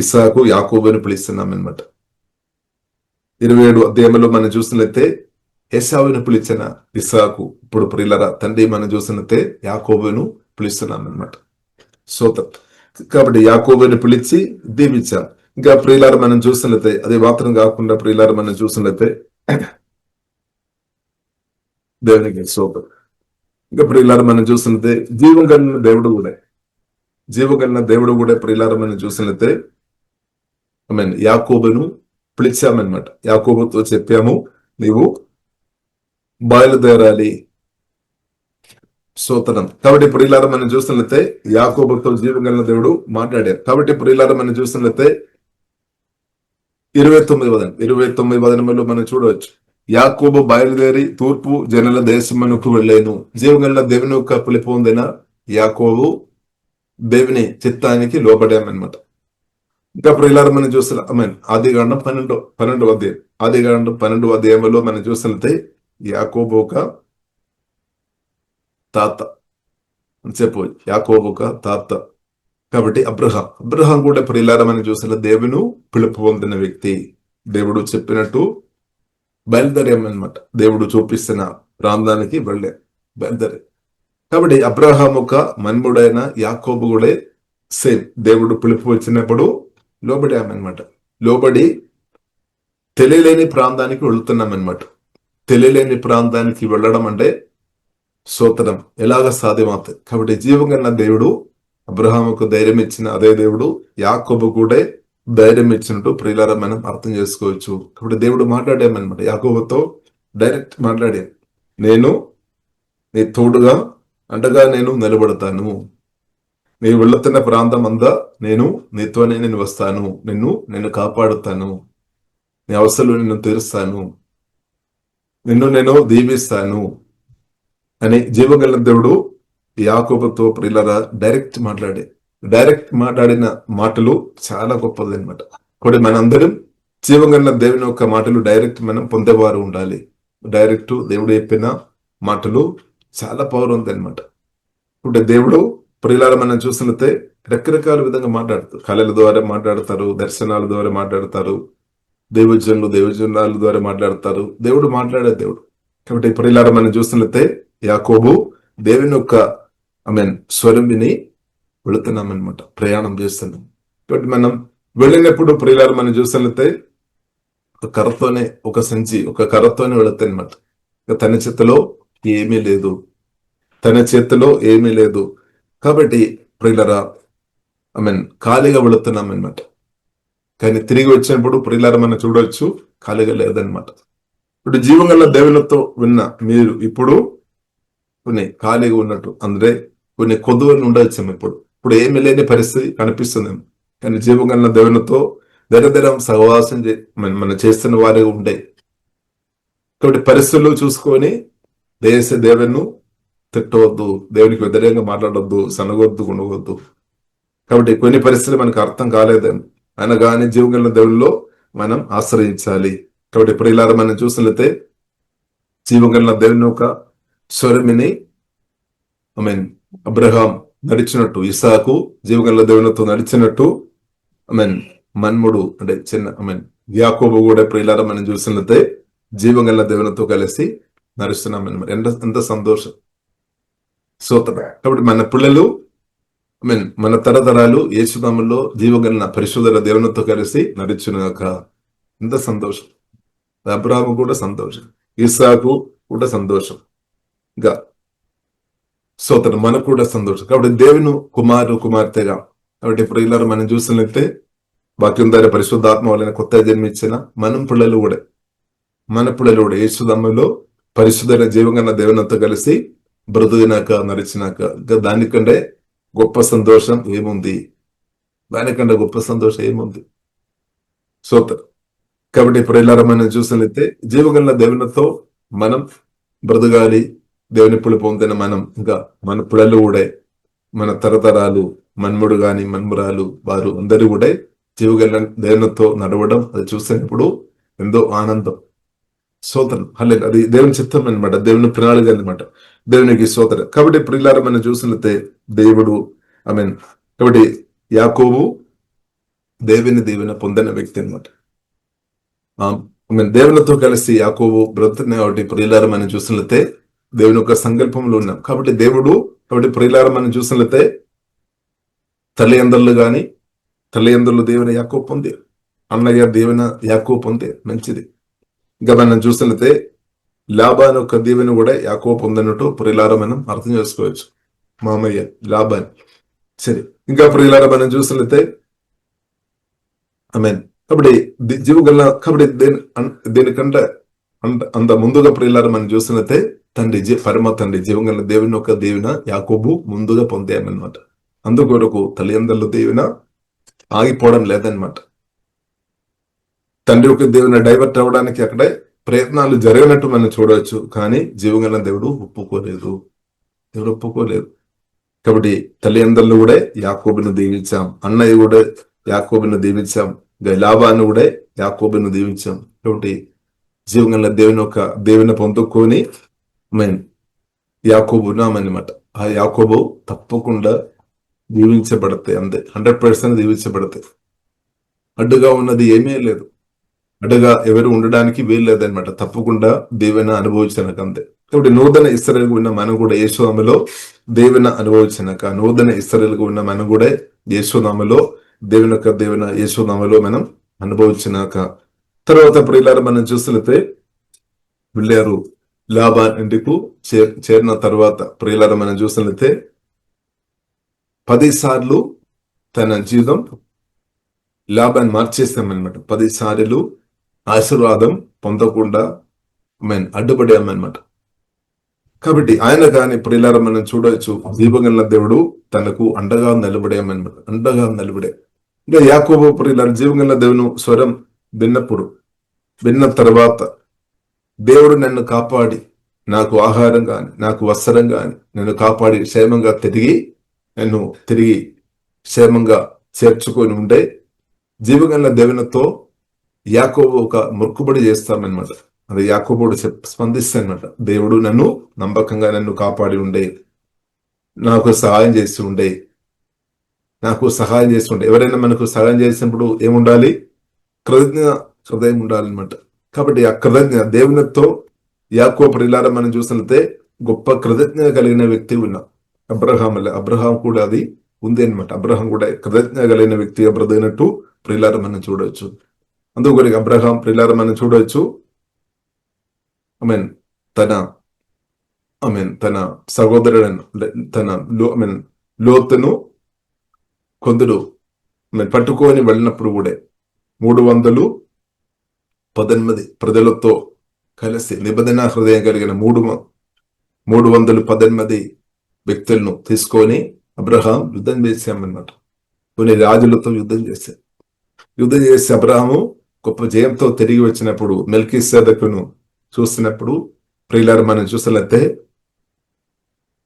ఇస్సాకు యాకోబుని పిలుస్తున్నాం అనమాట. 27 అధ్యాయంలో మనం చూసినట్లయితే ఏశావును పిలిచిన ఇస్సాకు ఇప్పుడు ప్రియులారా తండ్రి మనం చూసినట్లయితే యాకోబును పిలుస్తున్నాం అనమాట. కాబట్టి యాకోబుని పిలిచి దీవించాం. ఇంకా ప్రియులారా మనం చూసినట్లయితే అది మాత్రం కాకుండా ప్రియులారా మనం చూసినట్లయితే దేవునికి స్తోత్రం. ఇంకా ప్రియులారా మనం చూసినట్లయితే జీవం కలిగిన దేవుడు కూడా ప్రియులారా మనం చూసినట్లయితే యాకోబును పిలిచామన్నమాట. యాకోబుతో చెప్పాము, నీవు బయలుదేరాలి. స్తోత్రం. కాబట్టి ప్రియులారా మనం చూస్తున్నట్లయితే యాకోబుతో జీవం కలిగిన దేవుడు మాట్లాడారు. కాబట్టి ప్రియులారా మనం చూస్తున్నట్లయితే 29 వచనంలో మనం చూడవచ్చు, యాకోబు బయలుదేరి తూర్పు జనుల దేశమునకు వెళ్ళాను. జీవం కలిగిన దేవుని యొక్క పిలుపు పొందిన యాకోబు దేవుని చిత్తానికి లోబడామన్నమాట. ఇంకా ప్రియులారా మనం చూస్తున్నాం ఆదికాండం 12వ అధ్యాయంలో మనం చూస్తున్నట్లయితే యాకోబు ఒక తాత అని చెప్పవచ్చు. యాకోబు ఒక తాత. కాబట్టి అబ్రహాం కూడా ప్రియులారా మనం చూసిన దేవుని పిలుపు పొందిన వ్యక్తి. దేవుడు చెప్పినట్టు బయలుదేరామన్నమాట. దేవుడు చూపిస్తున్న ప్రాంతానికి బయలుదేరి. కాబట్టి అబ్రహాం ఒక మన్ముడైన యాకోబు కూడా సేమ్ దేవుడు పిలుపు వచ్చినప్పుడు లోబడామన్నమాట. లోబడి తెలియలేని ప్రాంతానికి వెళుతున్నామన్నమాట. తెలియలేని ప్రాంతానికి వెళ్ళడం అంటే స్తోత్రం ఎలాగ సాధ్యమవుతుంది. కాబట్టి జీవం కలిగిన దేవుడు అబ్రహాముకు ధైర్యం ఇచ్చిన అదే దేవుడు యాకోబు కూడా ధైర్యం ఇచ్చినట్టు ప్రియులారా మనం అర్థం చేసుకోవచ్చు. కాబట్టి దేవుడు మాట్లాడామన్నమాట, యాకోబుతో డైరెక్ట్ మాట్లాడే, నేను నీ తోడుగా అండగా నేను నిలబడతాను, నీ వెళుతున్న ప్రాంతం అంతా నీతోనే నేను వస్తాను, నేను కాపాడుతాను, నీ అవసరాలు నిన్ను తీరుస్తాను, నేను దీవిస్తాను అని జీవగల దేవుడు యాకోబుతో ప్రియులారా డైరెక్ట్ మాట్లాడిన మాటలు చాలా గొప్పది అనమాట. కాబట్టి మనందరం జీవగల దేవుని యొక్క మాటలు డైరెక్ట్ మనం పొందేవారు ఉండాలి. డైరెక్ట్ దేవుడు చెప్పిన మాటలు చాలా పవర్ ఉంది అనమాట. ఇప్పుడు దేవుడు ప్రియులారా మనం చూసినట్లయితే రకరకాల విధంగా మాట్లాడతారు. కళల ద్వారా మాట్లాడతారు, దర్శనాల ద్వారా మాట్లాడతారు, దేవజనుల ద్వారా మాట్లాడతారు. దేవుడు మాట్లాడే దేవుడు. కాబట్టి ప్రియులారా మనం చూసినట్లయితే యాకోబు దేవుని యొక్క స్వరం విని వెళుతున్నామన్నమాట, ప్రయాణం చేస్తున్నాం. కాబట్టి మనం వెళ్ళినప్పుడు ప్రియులారా మనం చూసినట్లయితే ఒక సంచి ఒక కర్రతోనే వెళుతాయి అనమాట. తన చేతిలో ఏమీ లేదు. కాబట్టి ప్రియులారా ఖాళీగా వెళుతున్నాం అనమాట. కానీ తిరిగి వచ్చినప్పుడు ప్రియులారా మనం చూడవచ్చు, ఖాళీగా లేదనమాట. ఇప్పుడు జీవంగల దేవునితో విన్న మీరు ఇప్పుడు కొన్ని ఖాళీగా ఉన్నట్టు, అంటే కొన్ని కొద్దువని ఉండొచ్చు. ఇప్పుడు ఏమి లేని పరిస్థితి కనిపిస్తుంది. కానీ జీవంగల దేవునితో దినదినం సహవాసం మనం చేస్తున్న వారి ఉండే. కాబట్టి పరిస్థితులు చూసుకొని దేవుని తిట్టవద్దు, దేవునికి వ్యతిరేకంగా మాట్లాడొద్దు, సనగొద్దు, కొనవద్దు. కాబట్టి కొన్ని పరిస్థితులు మనకు అర్థం కాలేదని ఆయన కానీ జీవగల దేవుల్లో మనం ఆశ్రయించాలి. కాబట్టి ప్రియులారా మనం చూసినట్లయితే జీవగల దేవుని యొక్క స్వరమిని అబ్రహాం నడిచినట్టు, ఇసాకు జీవగల దేవునితో నడిచినట్టు మన్ముడు అంటే యాకోబు కూడా ప్రియులారా మనం చూసినట్లయితే జీవగల దేవునితో కలిసి నడుస్తున్నాం అన్నమాట. ఎంత సంతోషం. కాబట్టి మన పిల్లలు మన తరతరాలు యేసునామములో జీవగల పరిశుద్ధ దేవునితో కలిసి నడుచునాక ఎంత సంతోషం. అబ్రాహాము కూడా సంతోషం, ఇస్సాకు కూడా సంతోషం, ఇంకా మనకు కూడా సంతోషం. కాబట్టి దేవుని కుమార్తెగా. కాబట్టి ప్రియులారా మనం చూసినట్లయితే వాక్యం ద్వారా పరిశుద్ధాత్మ వలన కొత్త జన్మించిన మన పిల్లలు కూడా యేసునామములో పరిశుద్ధ జీవగల దేవునితో కలిసి బ్రతుకినాక నడిచినాక ఇంకా దానికంటే గొప్ప సంతోషం ఏముంది? కాబట్టి ప్రియులారా మనం చూసినట్లయితే జీవగల దేవునితో మనం బ్రతకాలి. దేవుని పులి పొందిన మనం ఇంకా మన పిల్లలు కూడా, మన తరతరాలు, మన్ముడు గాని మన్మురాలు వారు అందరూ కూడా జీవగల దేవునితో నడవడం అది చూసినప్పుడు ఎంతో ఆనందం. అది దేవుని చిత్తం అనమాట, దేవుని ప్రణాళిక అనమాట, దేవునికి స్తోత్రం. కాబట్టి ప్రియులారా మనం చూసినట్లయితే దేవుడు కాబట్టి యాకోబు దేవుని పొందిన వ్యక్తి అనమాట. దేవునితో కలిసి యాకోబు బ్రతుకునే. కాబట్టి ప్రియులారా మనం చూసినట్లయితే దేవుని యొక్క సంకల్పంలో ఉన్నాం. కాబట్టి ప్రియులారా మనం చూసినట్లయితే తల్లిదండ్రులు దేవుని యాకోబు పొంది, అన్నయ్య దేవుని యాకోబు పొంది, మంచిది. ఇంకా మనం చూసినట్లయితే లాబాన్ యొక్క దీవెని కూడా యాకోబు పొందినట్టు ప్రియులారా మనం అర్థం చేసుకోవచ్చు. మామయ్య లాబాన్. సరే, ఇంకా ప్రియులారా మనం చూసినట్లయితే కాబట్టి కాబట్టి దీనికంటే అంత ముందుగా ప్రియులారా మనం చూసినట్లయితే పరమ తండ్రి జీవగల దేవుని యొక్క దీవెన యాకోబు ముందుగా పొందామన్నమాట. అందుకొరకు తల్లిదండ్రుల దీవెన ఆగిపోవడం లేదనమాట. తండ్రి యొక్క దేవుని డైవర్ట్ అవ్వడానికి అక్కడే ప్రయత్నాలు జరిగినట్టు మనం చూడవచ్చు. కానీ జీవగల దేవుడు ఒప్పుకోలేదు. కాబట్టి తల్లిదండ్రులు కూడా యాకోబును దీవించాం, అన్నయ్య కూడా యాకోబును దీవించాం, లాబాను కూడా యాకోబును దీవించాం. కాబట్టి జీవగల దేవుని పొందుకొని యాకోబు ఉన్నామన్నమాట. ఆ యాకోబు తప్పకుండా దీవించబడతాయి, అంతే 100% దీవించబడతాయి. అడ్డుగా ఉన్నది ఏమీ లేదు, అడ్డుగా ఎవరు ఉండడానికి వీలు లేదనమాట. తప్పకుండా దేవుని అనుభవించినాక అంతే. కాబట్టి నూతన ఇశ్రాయేలుగా ఉన్న మనం కూడా యేసునామములో దేవుని అనుభవించినాక, నూతన ఇశ్రాయేలుగా ఉన్న మనం కూడా యేసునామములో దేవుని యేసునామములో మనం అనుభవించినాక తర్వాత ప్రియులారా మనం చూసినట్లయితే వెళ్ళారు లాబాన్ ఇంటికి చేరిన తర్వాత ప్రియులారా మనం చూసినట్లయితే 10 సార్లు తన జీవితం లాభాన్ని మార్చేస్తామన్నమాట. 10 సార్లు ఆశీర్వాదం పొందకుండా అడ్డుపడామన్నమాట. కాబట్టి ఆయన కానీ ప్రియులారా మనం చూడవచ్చు, జీవగల దేవుడు తనకు అండగా నిలబడామన్నమాట. అండగా నిలబడే ఇంకా యాకోబు ప్రియులారా జీవగల దేవుని స్వరం విన్న తర్వాత దేవుడు నన్ను కాపాడి నాకు ఆహారం గాని నాకు వస్త్రం గాని నన్ను కాపాడి క్షేమంగా తిరిగి క్షేమంగా చేర్చుకొని ఉండే జీవగల దేవునితో యాకోబు ఒక మొక్కుబడి చేస్తామన్నమాట. అది యాకోబుడు స్పందిస్తానమాట. దేవుడు నమ్మకంగా నన్ను కాపాడి ఉండే, నాకు సహాయం చేసి ఉండే. ఎవరైనా మనకు సహాయం చేసినప్పుడు ఏముండాలి? కృతజ్ఞ హృదయం ఉండాలన్నమాట. కాబట్టి ఆ కృతజ్ఞ దేవునితో యాకోబు ప్రియులారా మనం చూసినట్లయితే గొప్ప కృతజ్ఞ కలిగిన వ్యక్తి ఉన్నా. అబ్రహాం కూడా అది ఉంది అనమాట. అబ్రహాం కూడా కృతజ్ఞ కలిగిన వ్యక్తిగా బ్రతికినట్టు ప్రియులారా మనం చూడవచ్చు. అందుకని అబ్రహాం ప్రియులారా మనం చూడవచ్చు, తన సహోదరులను లోతును కొందరు పట్టుకొని వెళ్ళినప్పుడు కూడా 318 ప్రజలతో కలిసి నిబంధన హృదయం కలిగిన 318 వ్యక్తులను తీసుకొని అబ్రహాం యుద్ధం చేశామన్నమాట. కొన్ని రాజులతో యుద్ధం చేసి అబ్రహాము గొప్ప జయంతో తిరిగి వచ్చినప్పుడు మెల్కీసెదెకును చూసినప్పుడు ప్రియులారా మనం చూసినట్లయితే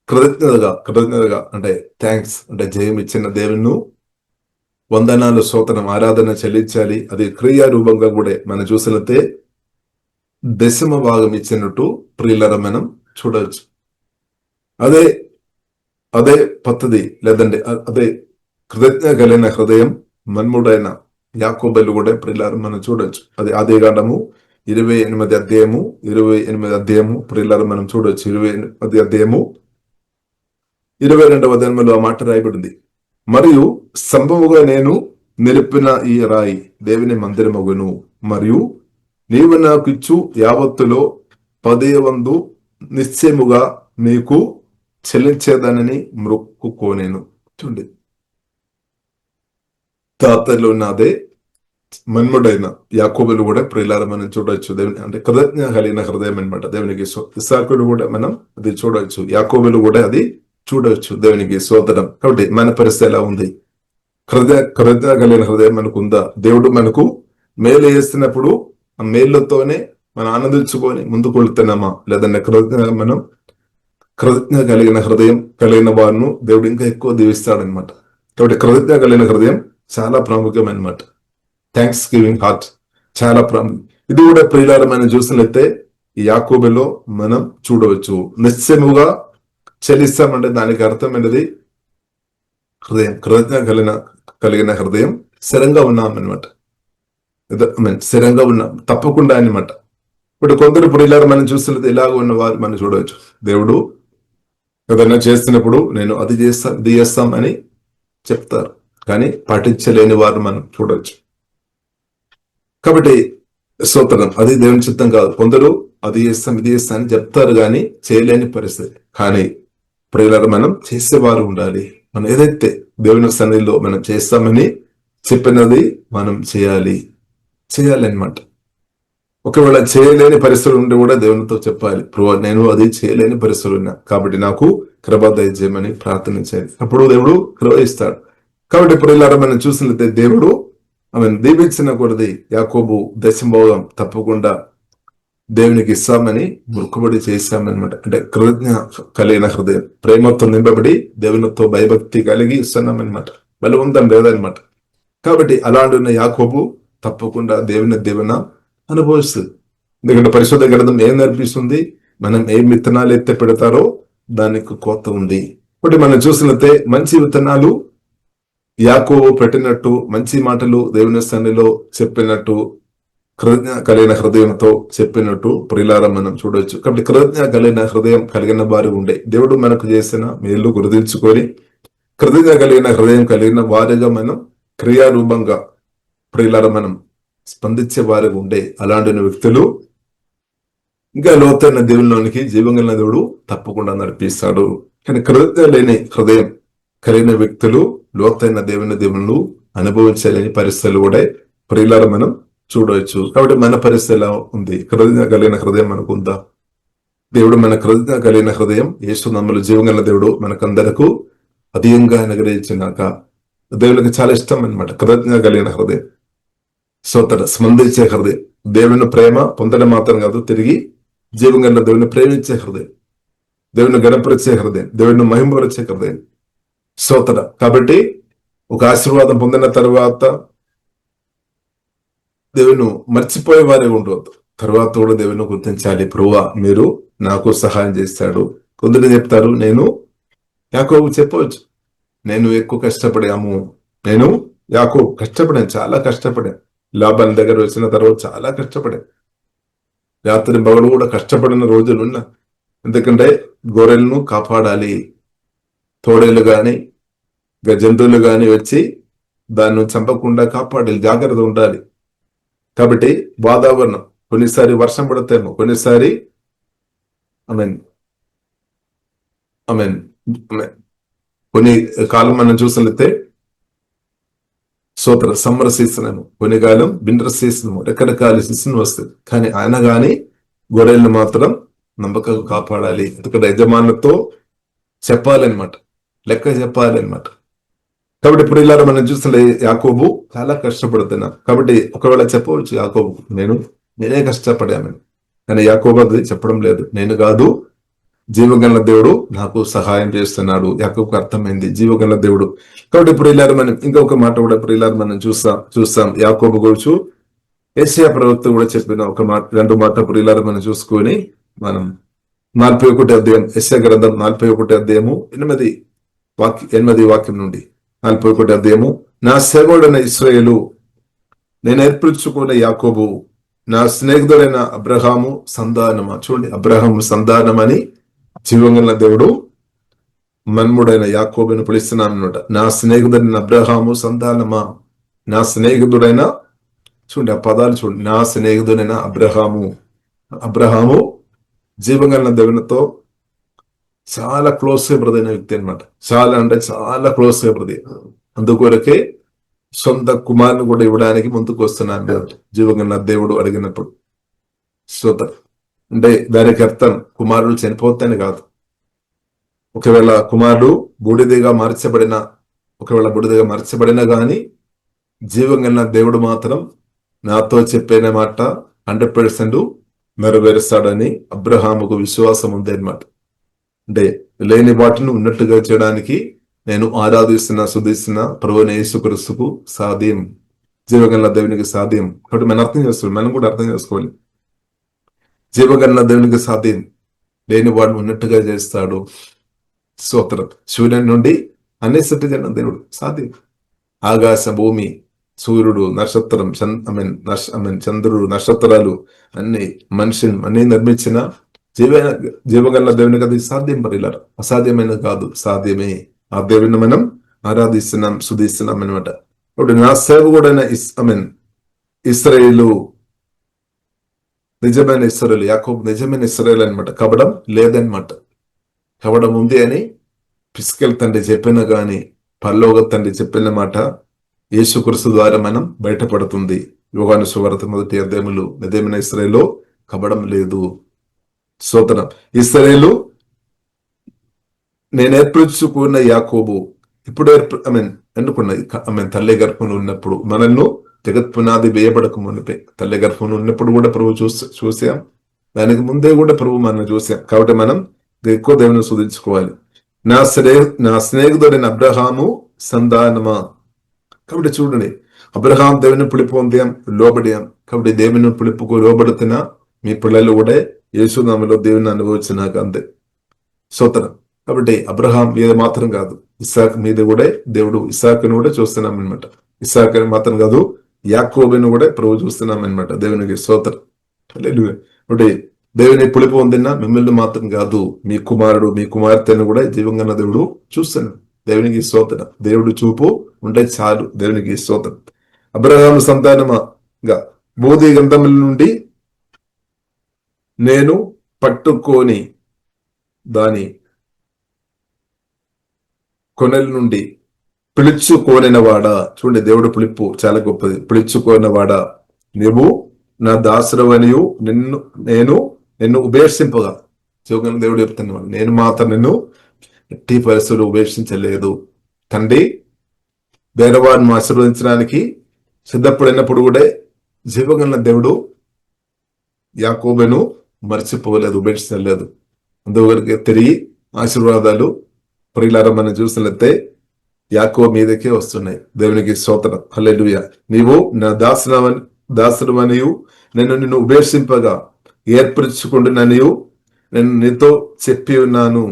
కృతజ్ఞతగా అంటే థ్యాంక్స్ అంటే జయం ఇచ్చిన దేవుని వందనాలు స్తోత్రం ఆరాధన చెల్లించాలి. అది క్రియారూపంగా కూడా మనం చూసినట్లయితే 10వ భాగం ఇచ్చినట్టు ప్రియులారా మనం చూడవచ్చు. అదే పద్ధతి లేదంటే అదే కృతజ్ఞ కలిగిన హృదయం మన్ముడైన యాకోబులు కూడా ప్రియులారా మనం చూడొచ్చు. అది ఆదికాండము 28 అధ్యాయము ప్రియులారా మనం చూడొచ్చు. 28 అధ్యాయము 22వ వచనంలో ఆ మాట రాయబడింది. మరియు సంభవముగా నేను నిలిపిన ఈ రాయి దేవుని మందిరమగును, మరియు నీవు నాకు ఇచ్చు యావత్తులో 10వ నిశ్చయముగా నీకు చెల్లించేదానని మొక్కుకోనేను. చూడండి, తాతలో ఉన్నదే మన్ముడైన యాకోబులు కూడా ప్రియులారా మనం చూడవచ్చు. దేవుని అంటే కృతజ్ఞ కలిగిన హృదయం అనమాట. దేవునికి ఇస్సాకులు కూడా మనం అది చూడవచ్చు, యాకోబులు కూడా అది చూడవచ్చు. దేవునికి స్తోత్రం. కాబట్టి మన పరిస్థితి ఎలా ఉంది? కృతజ్ఞ కలిగిన హృదయం మనకు ఉందా? దేవుడు మనకు మేలు చేస్తున్నప్పుడు ఆ మేళ్లతోనే మనం ఆనందించుకొని ముందుకు వెళ్తున్నామా? లేదంటే కృతజ్ఞ కలిగిన హృదయం కలిగిన వారిను దేవుడు ఇంకా ఎక్కువ దీవిస్తాడనమాట. కాబట్టి కృతజ్ఞ కలిగిన హృదయం చాలా ప్రాముఖ్యమైనమాట. థ్యాంక్స్ గివింగ్ హార్ట్ చాలా ప్రాముఖ్యం. ఇది కూడా ప్రియులారా మనం చూసినట్లయితే ఈ యాకోబులో మనం చూడవచ్చు. నిశ్చయముగా చెల్లిస్తామంటే దానికి అర్థమైనది హృదయం, కృతజ్ఞ కలిగిన హృదయం స్థిరంగా ఉన్నామన్నమాట. స్థిరంగా ఉన్నాం తప్పకుండా అనమాట. ఇప్పుడు కొందరు ప్రియులారా మనం చూస్తున్నది ఇలాగ ఉన్న వారు మనం చూడవచ్చు. దేవుడు ఏదైనా చేస్తున్నప్పుడు నేను అది చేస్తాం అని చెప్తారు, కానీ పాటించలేని వారు మనం చూడవచ్చు. కాబట్టి స్తోత్రం, అది దేవుని చిత్తం కాదు. కొందరు అది చేస్తాం ఇది చేస్తాం అని చెప్తారు కానీ చేయలేని పరిస్థితి. కానీ ప్రియులారా మనం చేసేవారు ఉండాలి. మనం ఏదైతే దేవుని సన్నిధిలో మనం చేస్తామని చెప్పినది మనం చేయాలన్నమాట. ఒకవేళ చేయలేని పరిస్థితులు ఉంటే కూడా దేవునితో చెప్పాలి, నేను అది చేయలేని పరిస్థితులు ఉన్నా కాబట్టి నాకు కృప దయచేయమని ప్రార్థించాలి. అప్పుడు దేవుడు కృప ఇస్తాడు. కాబట్టి ప్రియులారా మనం చూసినట్లయితే దేవుడు దీపించిన కొలది యాకోబు 10వ భాగం తప్పకుండా దేవునికి ఇస్తామని మొక్కుబడి చేశామన్నమాట. అంటే కృతజ్ఞ కలిగిన హృదయం ప్రేమతో నింపబడి దేవునితో భయభక్తి కలిగి ఇస్తున్నామన్నమాట. బలవంతం లేదనమాట. కాబట్టి అలాంటి ఉన్న యాకోబు తప్పకుండా దేవుని దీవెన అనుభవిస్తుంది. ఎందుకంటే పరిశుద్ధ గ్రంథం ఏం నేర్పిస్తుంది? మనం ఏం విత్తనాలు ఎత్తే పెడతారో దానికి కోత ఉంది. కాబట్టి మనం చూసినట్లయితే మంచి విత్తనాలు యాకోబు పెట్టినట్టు, మంచి మాటలు దేవుని సన్నిధిలో చెప్పినట్టు, కృతజ్ఞ కలిగిన హృదయంతో చెప్పినట్టు ప్రియులారా మనం చూడవచ్చు. కాబట్టి కృతజ్ఞ కలిగిన హృదయం కలిగిన వారు ఉండే దేవుడు మనకు చేసిన మేలు గుర్తించుకొని కృతజ్ఞ కలిగిన హృదయం కలిగిన వారిగా మనం క్రియారూపంగా ప్రియులారా మనం స్పందించే వారిగా ఉండే అలాంటి వ్యక్తులు ఇంకా లోతైన దేవునిలోనికి జీవంగల దేవుడు తప్పకుండా నడిపిస్తాడు. కానీ కృతజ్ఞ లేని హృదయం కలిగిన వ్యక్తులు లోతైన దేవుని అనుభవించలేని పరిస్థితులు కూడా ప్రియులారా మనం చూడవచ్చు. కాబట్టి మన పరిస్థితి ఎలా ఉంది? కృతజ్ఞత కలిగిన హృదయం మనకు ఉందా? దేవుడు మన కృతజ్ఞత కలిగిన హృదయం యేసు నామములో జీవగల దేవుడు మనకందరకు అధికంగా అనుగ్రహించినాక. దేవునికి చాలా ఇష్టం అన్నమాట కృతజ్ఞత కలిగిన హృదయం, స్పందించే హృదయం, దేవుని ప్రేమ పొందడం మాత్రం కాదు, తిరిగి జీవగల దేవుని ప్రేమించే హృదయం, దేవుని గణపరిచే హృదయం, దేవుని మహిమపరిచే హృదయం. కాబట్టి ఒక ఆశీర్వాదం పొందిన తర్వాత దేవుని మర్చిపోయే వారే ఉండవద్దు. తర్వాత కూడా దేవుని గుర్తించాలి. ప్రభువా మీరు నాకు సహాయం చేస్తాడు. కొందరు చెప్తారు, నేను యాకోబు చెప్పవచ్చు, నేను ఎక్కువ కష్టపడాము, నేను యాకోబు కష్టపడాను, చాలా కష్టపడాను. లాభాల దగ్గర వచ్చిన తర్వాత చాలా కష్టపడాను. రాత్రి పగలు కూడా కష్టపడిన రోజులున్నా. ఎందుకంటే గొర్రెలను కాపాడాలి. తోడేలు గాని జంతువులు గాని వచ్చి దాన్ని చంపకుండా కాపాడాలి, జాగ్రత్త ఉండాలి. కాబట్టి వాతావరణం కొన్నిసారి వర్షం పడతామో, కొన్నిసారి కొన్ని కాలం మనం చూసినట్లయితే సమ్మర్ సీజన్ ఏమో, కొన్ని కాలం వింటర్ సీజన్ ఏమో, రకరకాల సీజన్ వస్తుంది. కానీ ఆయన గాని గొర్రెలను మాత్రం నమ్మకంగా కాపాడాలి. ఎందుకంటే యజమానులతో చెప్పాలన్నమాట, లెక్క చెప్పాలన్నమాట. కాబట్టి ఇప్పుడు ఇలా మనం చూస్తుంటే యాకోబు చాలా కష్టపడుతున్నా. కాబట్టి ఒకవేళ చెప్పవచ్చు యాకోబు, నేనే కష్టపడామని. కానీ యాకోబు అది చెప్పడం లేదు. నేను కాదు, జీవగల దేవుడు నాకు సహాయం చేస్తున్నాడు. యాకోబుకు అర్థమైంది జీవగల దేవుడు. కాబట్టి ఇప్పుడు ఇలా మనం ఇంకొక మాట కూడా ఇప్పుడు ఇలా మనం చూస్తాం యాకోబు గురించి. యెషయా ప్రవక్త కూడా చెప్పిన ఒక మాట, రెండు మాట ఇప్పుడు ఇలా మనం చూసుకొని మనం 41 అధ్యాయం, యెషయా గ్రంథం 41 అధ్యాయము 8 వాక్యం నుండి 41 అధ్యాయము. నా సేవకుడైన ఇశ్రాయేలు, నేను ఏర్పరచుకున్న యాకోబు, నా స్నేహితుడైన అబ్రహాము సంతానమా. చూడండి, అబ్రహాము సంతానమని జీవగల దేవుడు మన్ముడైన యాకోబుని పిలుస్తున్నాను అనమాట. నా స్నేహితుడైన అబ్రహాము సంతానమా, నా స్నేహితుడైన, చూడండి ఆ పదాలు చూడండి, నా స్నేహితుడైన అబ్రహాము జీవగల దేవునితో చాలా క్లోజ్ గా బ్రదైన వ్యక్తి అనమాట. చాలా అంటే చాలా క్లోజ్ గా బ్రది. అందుకొరకే సొంత కుమారుని కూడా ఇవ్వడానికి ముందుకు వస్తున్నాను జీవగల దేవుడు అడిగినప్పుడు. అంటే దానికి అర్థం కుమారుడు చనిపోతానే కాదు. ఒకవేళ కుమారుడు బూడిదగా మార్చబడినా గాని జీవగల దేవుడు మాత్రం నాతో చెప్పిన మాట 100% నెరవేరుస్తాడని అబ్రహాముకు విశ్వాసం ఉంది అన్నమాట. అంటే లేని వాటిని ఉన్నట్టుగా చేయడానికి నేను శుద్ధిస్తున్న ప్రభువైన యేసుక్రీస్తుకు సాధ్యం, జీవగల దేవునికి సాధ్యం. కాబట్టి మనం కూడా అర్థం చేసుకోవాలి. జీవగల దేవునికి సాధ్యం, లేని వాడిని ఉన్నట్టుగా చేస్తాడు. సూర్యుని నుండి అన్ని సృష్టి చేసిన దేవుడు సాధ్యం. ఆకాశ భూమి, సూర్యుడు, నక్షత్రం, చంద్రుడు, నక్షత్రాలు అన్ని అన్ని నిర్మించిన జీవగల దేవునికి అది సాధ్యం. పరిలారు అసాధ్యమైన కాదు, సాధ్యమే. ఆ దేవుని మనం ఆరాధిస్తున్నాం, శుద్ధిస్తున్నాం అనమాట. ఇప్పుడు నా సేవకుడైన ఇశ్రాయేలు, నిజమైన ఇశ్రాయేలు, యాకోబు నిజమైన ఇశ్రాయేలు అనమాట. కపడం లేదనమాట. కపడం ఉంది అని ఫిజికల్ తండ్రి చెప్పిన గాని పరలోక తండ్రి చెప్పిన మాట యేసుక్రీస్తు ద్వారా మనం బయటపడుతుంది. యోహాను సువార్త 1 అధ్యాయములు, నిజమైన ఇశ్రాయేలు కపడం లేదు. స్తోత్రం. ఇశ్రాయేలు నేను ఏర్పరచుకున్న యాకోబు ఇప్పుడు ఎన్నుకున్నది తల్లి గర్భంలో ఉన్నప్పుడు, మనల్ని జగత్ పునాది వేయబడక మునిపే తల్లి గర్భంలో ఉన్నప్పుడు కూడా ప్రభు చూసాం. దానికి ముందే కూడా ప్రభు మనం చూసాం. కాబట్టి మనం ఎక్కువ దేవుని శోధించుకోవాలి. నా స్నేహితుడైన అబ్రహాము సంతానమా. కాబట్టి చూడండి, అబ్రహాం దేవుని పిలుపు పొందాం, లోబడాం. కాబట్టి దేవుని పిలుపుకు లోబడుతున్న మీ పిల్లలు కూడా యేసునామములో దేవుని అనుభవించినాక అంతే. స్తోత్రం. కాబట్టి అబ్రహాం మీద మాత్రం కాదు, ఇస్సాకు మీద కూడా దేవుడు ఇస్సాకును కూడా చూస్తున్నాం అనమాట. ఇస్సాకు మాత్రం కాదు, యాకోబును కూడా ప్రభు చూస్తున్నాం అనమాట. దేవునికి స్తోత్రం. కాబట్టి దేవుని పిలుపు పొందిన మిమ్మల్ని మాత్రం కాదు, మీ కుమారుడు, మీ కుమార్తెను కూడా జీవంగా దేవుడు చూస్తున్నాడు. దేవునికి స్తోత్రం. దేవుడు చూపు ఉంటే చాలు. దేవునికి స్తోత్రం. అబ్రహాము సంతానముగా బోధి గ్రంథముల నుండి నేను పట్టుకొని దాని కొనల నుండి పిలుచుకోనినవాడా, చూడండి దేవుడు పిలుపు చాలా గొప్పది. పిలుచుకోనినవాడా, నీవు నా దాసుడవనియు నిన్ను ఉపేక్షింపగా. చూడండి దేవుడు చెప్తున్నాడు, నేను మాత్రం నిన్ను ఎట్టి పరిస్థితులు ఉపేక్షించలేదు. తండ్రి వేరేవారిని ఆశీర్వదించడానికి సిద్ధపడినప్పుడు కూడా జీవగల దేవుడు యాకోబును మర్చిపోలేదు, ఉపేక్షించలేదు. అందువరకు తిరిగి ఆశీర్వాదాలు ప్రియులారా మనం చూసినట్లయితే యాకోబు మీదకే వస్తున్నాయి. దేవునికి స్తోత్రం, హల్లెలూయా. నీవు నా దాసుడవనియు నిన్ను ఉపేక్షింపగా ఏర్పరచుకుంటున్నానియు నేను నీతో చెప్పి ఉన్నాను,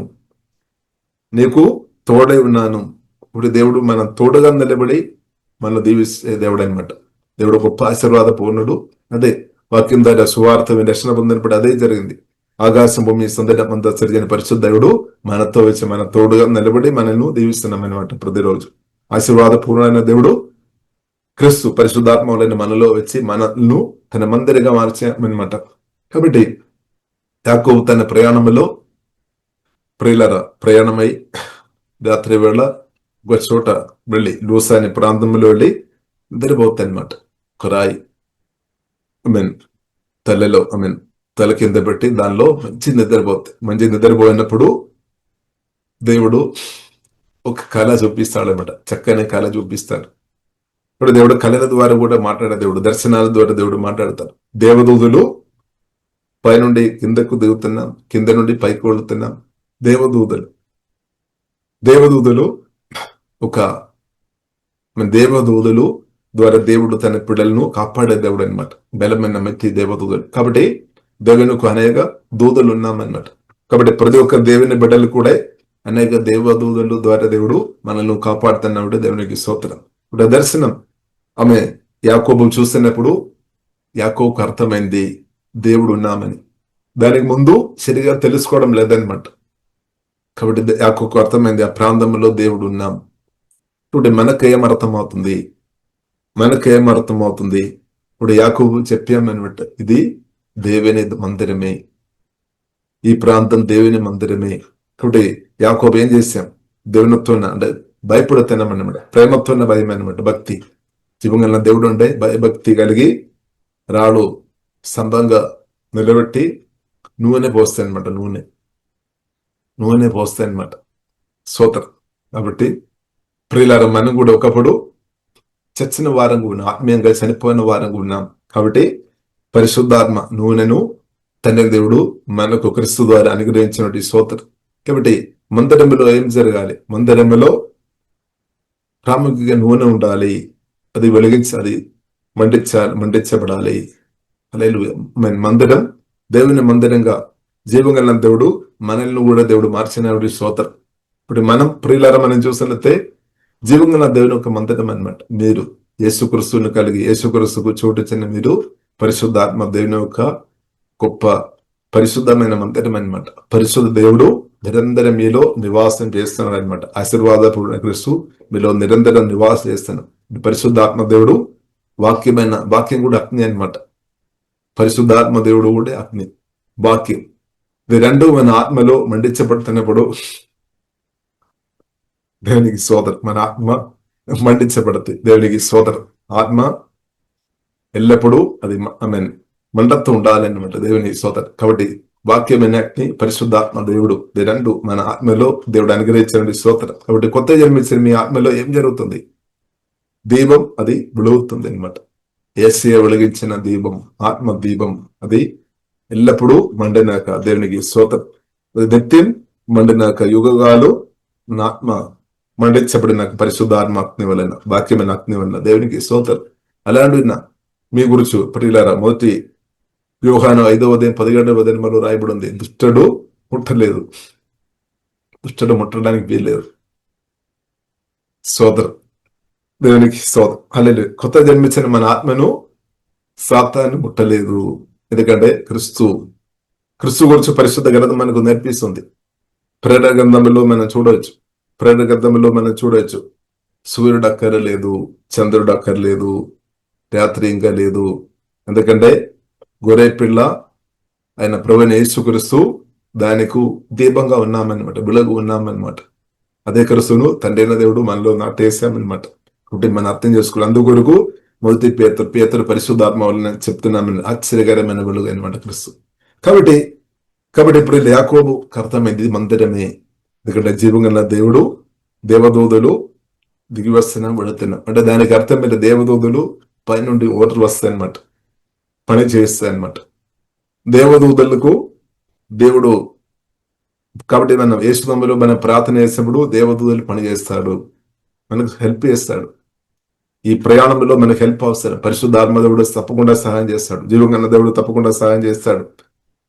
నీకు తోడై ఉన్నాను. ఇప్పుడు దేవుడు మన తోడుగా నిలబడి మన దీవిస్తే దేవుడు అనమాట. దేవుడు గొప్ప ఆశీర్వాద పూర్ణుడు. అదే వాక్యం ద్వారా సువార్త రక్షణ పొందినప్పుడు అదే జరిగింది. ఆకాశం భూమి సందర్భంతో సరిగిన పరిశుద్ధ దేవుడు మనతో వచ్చి మన తోడుగా నిలబడి మనల్ని దీవిస్తున్నాం అనమాట. ప్రతిరోజు ఆశీర్వాద పూర్ణమైన దేవుడు క్రీస్తు పరిశుద్ధాత్మలైన మనలో వచ్చి మనల్ని తన మందిరిగా మార్చామన్నమాట. కాబట్టి యాకోబు తన ప్రయాణమై రాత్రి వేళ ఒక చోట వెళ్ళి లూసా అనే ప్రాంతంలో వెళ్ళి నిద్రపోతాయి అనమాట. ఒక రాయి తలలో తల కింద పెట్టి దానిలో మంచి నిద్రపోయినప్పుడు దేవుడు ఒక కళ చూపిస్తాడనమాట. చక్కని కళ చూపిస్తాడు. ఇప్పుడు దేవుడు కళల ద్వారా కూడా మాట్లాడే దేవుడు, దర్శనాల ద్వారా దేవుడు మాట్లాడతాడు. దేవదూతులు పైనుండి కిందకు దిగుతున్నాం, కింద నుండి పైకి వెళుతున్నాం. దేవదూతలు ద్వారా దేవుడు తన పిల్లలను కాపాడే దేవుడు అనమాట. బలమైన మెత్తి దేవదూతలు. కాబట్టి దేవునికి అనేక దూతలు ఉన్నామన్నమాట. కాబట్టి ప్రతి ఒక్క దేవుని బిడ్డలు కూడా అనేక దేవదూతలు ద్వారా దేవుడు మనల్ని కాపాడుతున్నాడు. దేవునికి స్తోత్రం. ఇప్పుడు దర్శనం ఆమె యాకోబు చూస్తున్నప్పుడు యాకోబుకు అర్థమైంది దేవుడు ఉన్నామని. దానికి ముందు సరిగా తెలుసుకోవడం లేదనమాట. కాబట్టి యాకోబుకు అర్థమైంది ఆ ప్రాంతంలో దేవుడు ఉన్నాం. ఇప్పుడు మనకేం అర్థమవుతుంది? ఇప్పుడు యాకోబు చెప్పామనమాట, ఇది దేవుని మందిరమే, ఈ ప్రాంతం దేవుని మందిరమే. కాబట్టి యాకోబు ఏం చేశాం? దేవునితో అంటే భయపడుతున్నామన్నమాట. ప్రేమతో భయం అనమాట, భక్తి. జీవంగా దేవుడు అంటే భయభక్తి కలిగి రాడు స్తంభంగా నిలబెట్టి నూనె పోస్తాయనమాట. నూనె పోస్తాయనమాట. స్తోత్రం. కాబట్టి ప్రియులారా, మనం కూడా ఒకప్పుడు చచ్చిన వారంగా ఉన్నాం, ఆత్మీయంగా చనిపోయిన వారంగా ఉన్నాం. కాబట్టి పరిశుద్ధాత్మ నూనెను తండ్రి దేవుడు మనకు క్రీస్తు ద్వారా అనుగ్రహించినటువంటి స్తోత్రం. కాబట్టి మందిరంలో ఏం జరగాలి? మందిరంలో ప్రాముఖ్యంగా నూనె ఉండాలి. అది వెలిగించాలి, మండించబడాలి. హల్లెలూయా. మందిరం దేవుని మందిరంగా జీవగల దేవుడు మనల్ని కూడా దేవుడు మార్చినటువంటి స్తోత్రం. ఇప్పుడు మనం ప్రియులారా మనం చూసినట్లయితే జీవంగల దేవుని ఒక మందిరం అనమాట. మీరు యేసుక్రీస్తుని కలిగి యేసుక్రీస్తుకు చోటు చెందిన మీరు పరిశుద్ధాత్మ దేవుని యొక్క గొప్ప పరిశుద్ధమైన మందిరం అనమాట. పరిశుద్ధ దేవుడు నిరంతరం మీలో నివాసం చేస్తున్నాడు అనమాట. ఆశీర్వాదపూర్ణ క్రీస్తు మీలో నిరంతరం నివాసం చేస్తున్నాడు. పరిశుద్ధాత్మ దేవుడు వాక్యం కూడా అగ్ని అనమాట. పరిశుద్ధాత్మ దేవుడు కూడా అగ్ని, వాక్యం. ఇది రెండు మన ఆత్మలో మండించబడుతున్నప్పుడు దేవునికి సోదరు, మన ఆత్మ మండించబడుతుంది. దేవునికి సోదరు ఆత్మ ఎల్లప్పుడూ అది మండత్తు ఉండాలి అన్నమాట. దేవునికి సోదరు. కాబట్టి వాక్యమైన అగ్ని, పరిశుద్ధాత్మ దేవుడు, ఇది రెండు మన ఆత్మలో దేవుడు అనుగ్రహించిన స్తోత్రం. కాబట్టి కొత్త జన్మించిన మీ ఆత్మలో ఏం జరుగుతుంది? దీపం అది వెలుగుతుంది అనమాట. యేసయ్య వెలిగించిన దీపం, ఆత్మ దీపం, అది ఎల్లప్పుడూ మండినాక దేవునికి స్తోత్రం. నిత్యం మండినాక యుగాలు నా ఆత్మ మండించబడిన పరిశుద్ధాత్మ అగ్ని వలన, వాక్యమైన అగ్ని వలన. దేవునికి స్తోత్రం. అలాంటి మీ గురించి ప్రియులారా, మొదటి యోహాను 5:17 రాయబడి ఉంది, దుష్టుడు ముట్టడానికి వీల్లేదు. స్తోత్రం. దేవునికి స్తోత్రం. హల్లెలూయా. కొత్త జన్మించిన మన ఆత్మను సాతాను ముట్టలేదు. ఎందుకంటే క్రీస్తు గురించి పరిశుద్ధ గ్రంథం మనకు నేర్పిస్తుంది. ప్రేరణ గ్రంథంలో మనం చూడవచ్చు సూర్యుడు అక్కర్లేదు, చంద్రుడు అక్కర్లేదు, రాత్రి ఇంకా లేదు. ఎందుకంటే గొర్రె పిల్ల ఆయన ప్రభువైన యేసుక్రీస్తు దానికి దీపంగా ఉన్నామన్నమాట, వెలుగు ఉన్నామన్నమాట. అదే క్రీస్తును తండ్రి అయిన దేవుడు మనలో నాటేసామన్నమాట. కాబట్టి మనం అర్థం చేసుకోవాలి. అందుకొరకు మొదటి పేతురు పరిశుద్ధాత్మ వలన చెప్తున్నామని ఆశ్చర్యకరమైన వెలుగు అనమాట క్రీస్తు. కాబట్టి కాబట్టి ఇప్పుడు యాకోబు అర్థమైంది మందిరమే. ఎందుకంటే జీవంగల దేవుడు దేవదూతలు దిగి వస్తున్నాం వెళుతున్నాం అంటే దానికి అర్థం ఏంటి? దేవదూతలు పైనుండి ఓటర్లు వస్తాయన్నమాట, పని చేస్తాయన్నమాట. దేవదూతలకు దేవుడు కాబట్టి మనం యేసునామములో మనం ప్రార్థన చేసినప్పుడు దేవదూతలు పని చేస్తాడు, మనకు హెల్ప్ చేస్తాడు. ఈ ప్రయాణంలో మనకు హెల్ప్ అవసరం. పరిశుద్ధాత్మ దేవుడు తప్పకుండా సహాయం చేస్తాడు, జీవంగల దేవుడు తప్పకుండా సహాయం చేస్తాడు.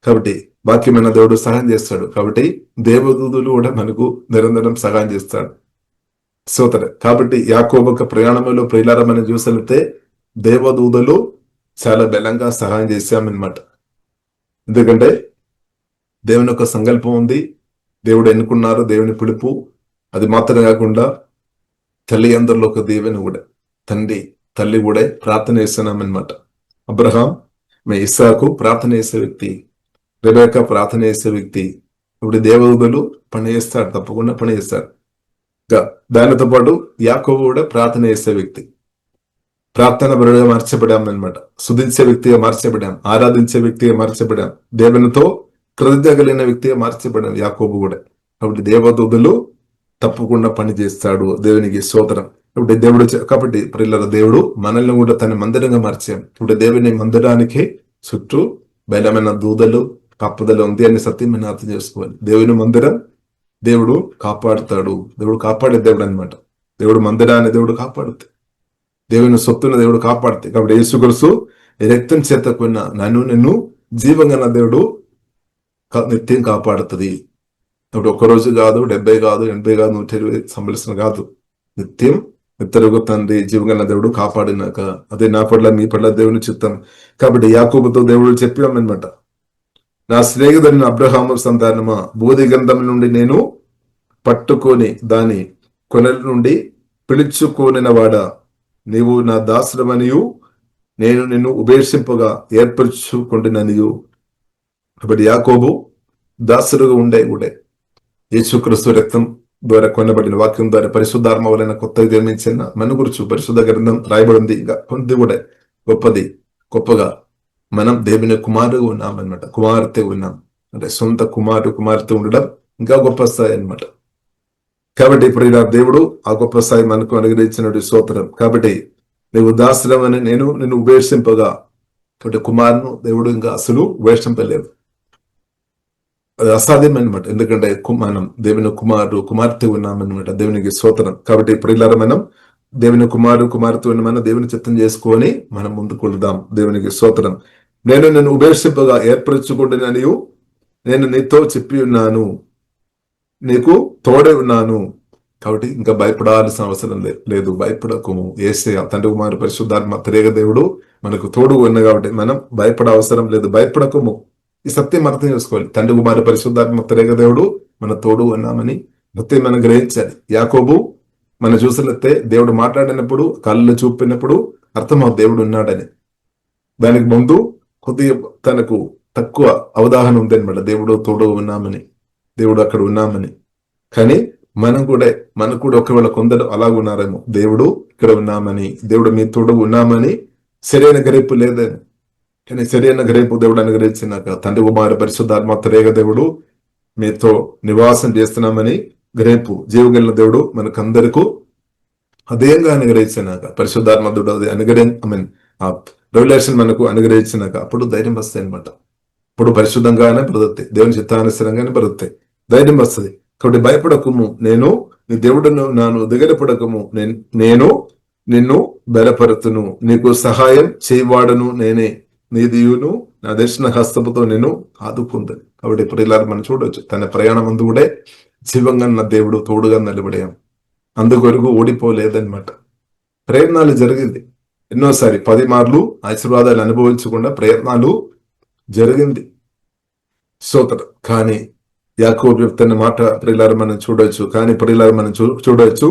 కాబట్టి వాక్యమైన దేవుడు సహాయం చేస్తాడు. కాబట్టి దేవదూతలు కూడా మనకు నిరంతరం సహాయం చేస్తాడు. సోదర కాబట్టి యాకోబు ప్రయాణంలో ప్రియులారా మనం చూసలితే దేవదూతలు చాలా బలంగా సహాయం చేశామన్నమాట. ఎందుకంటే దేవుని యొక్క సంకల్పం ఉంది, దేవుడు ఎన్నుకున్నారు, దేవుని పిలుపు. అది మాత్రమే కాకుండా తల్లి అందరిలో ఒక దేవుని కూడా తల్లి కూడా ప్రార్థన చేస్తున్నామన్నమాట. అబ్రహాం ఇస్సాకు ప్రార్థన చేసే వ్యక్తి, రెబెకా ప్రార్థన చేసే వ్యక్తి. ఇప్పుడు దేవదూతలు పని చేస్తాడు, తప్పకుండా పని చేస్తాడు. దానితో పాటు యాకోబు కూడా ప్రార్థన చేసే వ్యక్తి, ప్రార్థన పరుడుగా మార్చబడామన్నమాట. స్తుతించే వ్యక్తిగా మార్చబడాం, ఆరాధించే వ్యక్తిగా మార్చబడాం, దేవునితో కృతజ్ఞత కలిగిన వ్యక్తిగా మార్చబడాం యాకోబు కూడా. కాబట్టి దేవదూతలు తప్పకుండా పని చేస్తాడు. దేవునికి స్తోత్రం. ఇప్పుడు కాబట్టి ప్రియులారా దేవుడు మనల్ని కూడా తన మందిరంగా మార్చాం. ఇప్పుడు దేవుని మందిరానికి చుట్టూ బలమైన దూతలు కాపుదల ఉంది అని సత్యం మనం అర్థం చేసుకోవాలి. దేవుని మందిరం దేవుడు కాపాడుతాడు, దేవుడు కాపాడే దేవుడు అనమాట. దేవుడు మందిరాన్ని దేవుడు కాపాడుతాడు, దేవుని సొత్తును దేవుడు కాపాడుతాయి. కాబట్టి యేసుక్రీస్తు రక్తం చేత కొన్న నిన్ను జీవంగా దేవుడు నిత్యం కాపాడుతుంది. ఇప్పుడు ఒక్కరోజు కాదు, 70 కాదు, 80 కాదు, 120 సంవత్సరం కాదు, నిత్యం ఇద్దరు తండ్రి జీవంగా దేవుడు కాపాడినాక అదే నా పట్ల మీ పట్ల దేవుని చిత్తం. కాబట్టి యాకోబుతో దేవుడు చెప్పామన్నమాట, నా స్నేహితుడిని అబ్రహాము సంతానమా, బోధి గ్రంథం నుండి నేను పట్టుకొని దాని కొనల నుండి పిలుచుకోనిన వాడా, నీవు నా దాసుడమనియు నేను నిన్ను ఉపేక్షింపగా ఏర్పరచుకుంటున్ననియు. కాబట్టి యాకోబు దాసుడుగా ఉండే యేసుక్రీస్తు రక్తం ద్వారా కొనబడిన వాక్యం ద్వారా పరిశుద్ధాత్మ వలన కొత్తగా జన్మించిన మన గురించి పరిశుద్ధ గ్రంథం రాయబడింది. ఇంకా కొంత కూడా గొప్పగా మనం దేవుని కుమారుగా ఉన్నాం అనమాట, కుమార్తె ఉన్నాం. అంటే సొంత కుమార్తె ఉండడం ఇంకా గొప్ప స్థాయి అనమాట. కాబట్టి ఇప్పుడు ఇలా దేవుడు ఆ గొప్ప స్థాయి మనకు అనుగ్రహించినటువంటి స్తోత్రం. కాబట్టి నీవు దాసుడమని నేను నిన్ను ఉపేక్షింపగా, కాబట్టి కుమారును దేవుడు ఇంకా అసలు ఉపేక్షింపలేదు, అది అసాధ్యం అనమాట. ఎందుకంటే మనం దేవుని కుమార్తె ఉన్నామన్నమాట. దేవునికి స్తోత్రం. కాబట్టి ఇప్పుడు ఇలా మనం దేవుని కుమార్తె ఉన్న దేవుని చిత్తం చేసుకొని మనం ముందుకు వెళ్దాం. దేవునికి స్తోత్రం. నేను నిన్ను ఉపేక్షింపగా ఏర్పరచుకుంటున్నాను, నేను నీతో చెప్పి ఉన్నాను, నీకు తోడే ఉన్నాను. కాబట్టి ఇంకా భయపడాల్సిన అవసరం లేదు. భయపడకము. యేసయ్య తండ్రి కుమారు పరిశుద్ధాత్మ త్రియేక దేవుడు మనకు తోడు ఉన్న కాబట్టి మనం భయపడ అవసరం లేదు. భయపడకము. ఈ సత్యం అర్థం చేసుకోవాలి. తండ్రి కుమారు పరిశుద్ధాత్మ త్రియేక దేవుడు మన తోడు ఉన్నామని సత్యం మనం గ్రహించాలి. యాకోబు మనం చూసినట్లయితే దేవుడు మాట్లాడినప్పుడు, కళ్ళు చూపినప్పుడు అర్థమవుతుంది దేవుడు ఉన్నాడని. దానికి ముందు కొద్దిగా తనకు తక్కువ అవగాహన ఉంది అనమాట, దేవుడు తోడు ఉన్నామని, దేవుడు అక్కడ ఉన్నామని. కానీ మనకు కూడా ఒకవేళ కొందరు అలాగున్నారేమో, దేవుడు ఇక్కడ ఉన్నామని, దేవుడు మీ తోడు ఉన్నామని సరైన గ్రహింపు లేదని. కానీ సరైన గ్రహింపు దేవుడు అనుగ్రహించినాక తండ్రి కుమార పరిశుద్ధాత్మ త్రియేక దేవుడు మీతో నివాసం చేస్తున్నామని గ్రహింపు జీవగలిగిన దేవుడు మనకందరికీ అదేంగా అనుగ్రహించినాక పరిశుద్ధాత్మ దేవుడు అది ఆ రెవల్యూషన్ మనకు అనుగ్రహించినాక అప్పుడు ధైర్యం వస్తాయి అనమాట. ఇప్పుడు పరిశుద్ధంగానే బ్రతుకుతాయి, దేవుని చిత్తానుసరంగానే బ్రతుకుతాయి, ధైర్యం వస్తుంది. కాబట్టి భయపడకము, నేను నీ దేవుడును నాను దిగల పడకము, నేను నిన్ను బలపరుతును, నీకు సహాయం చేయవాడను నేనే, నీ దీవును నా దర్శన హస్తముతో నేను ఆదుకుందని. కాబట్టి ఇప్పుడు ఇలా మనం చూడవచ్చు, తన ప్రయాణం అందు కూడా జీవంగా నా దేవుడు తోడుగా నిలబడాం. అందుకొరకు ఓడిపోలేదన్నమాట. ప్రయత్నాలు జరిగింది ఎన్నోసారి, 10 మార్లు ఆశీర్వాదాలు అనుభవించకుండా ప్రయత్నాలు జరిగింది స్తోత్రం. కానీ యాకోబు చెప్తున్న మాట ప్రియులారా మనం చూడొచ్చు. కానీ ప్రియులారా మనం చూడొచ్చు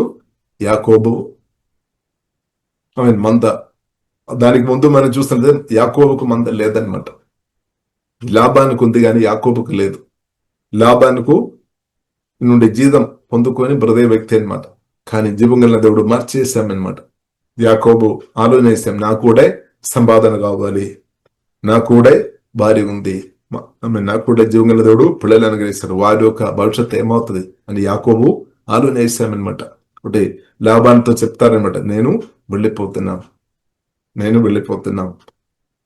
యాకోబు మంద, దానికి ముందు మనం చూస్తుంటే యాకోబుకు మంద లేదనమాట. లాబానుకు ఉంది కానీ యాకోబుకు లేదు. లాబానుకు నుండి జీతం పొందుకొని బ్రదే వ్యక్తి అనమాట. కానీ జీవం కలిగిన దేవుడు మార్చేసామన్నమాట. యాకోబు ఆలోచన చేశాం, నా కూడా సంపాదన కావాలి, నా కూడా భార్య ఉంది, నాకు కూడా జీవం కలిగిన దేవుడు పిల్లలు అనుగ్రహిస్తారు, వారి యొక్క భవిష్యత్తు ఏమవుతుంది అని యాకోబు ఆలోచన చేశామన్నమాట. ఒకటి లాబానుతో చెప్తారనమాట, నేను వెళ్ళిపోతున్నాను,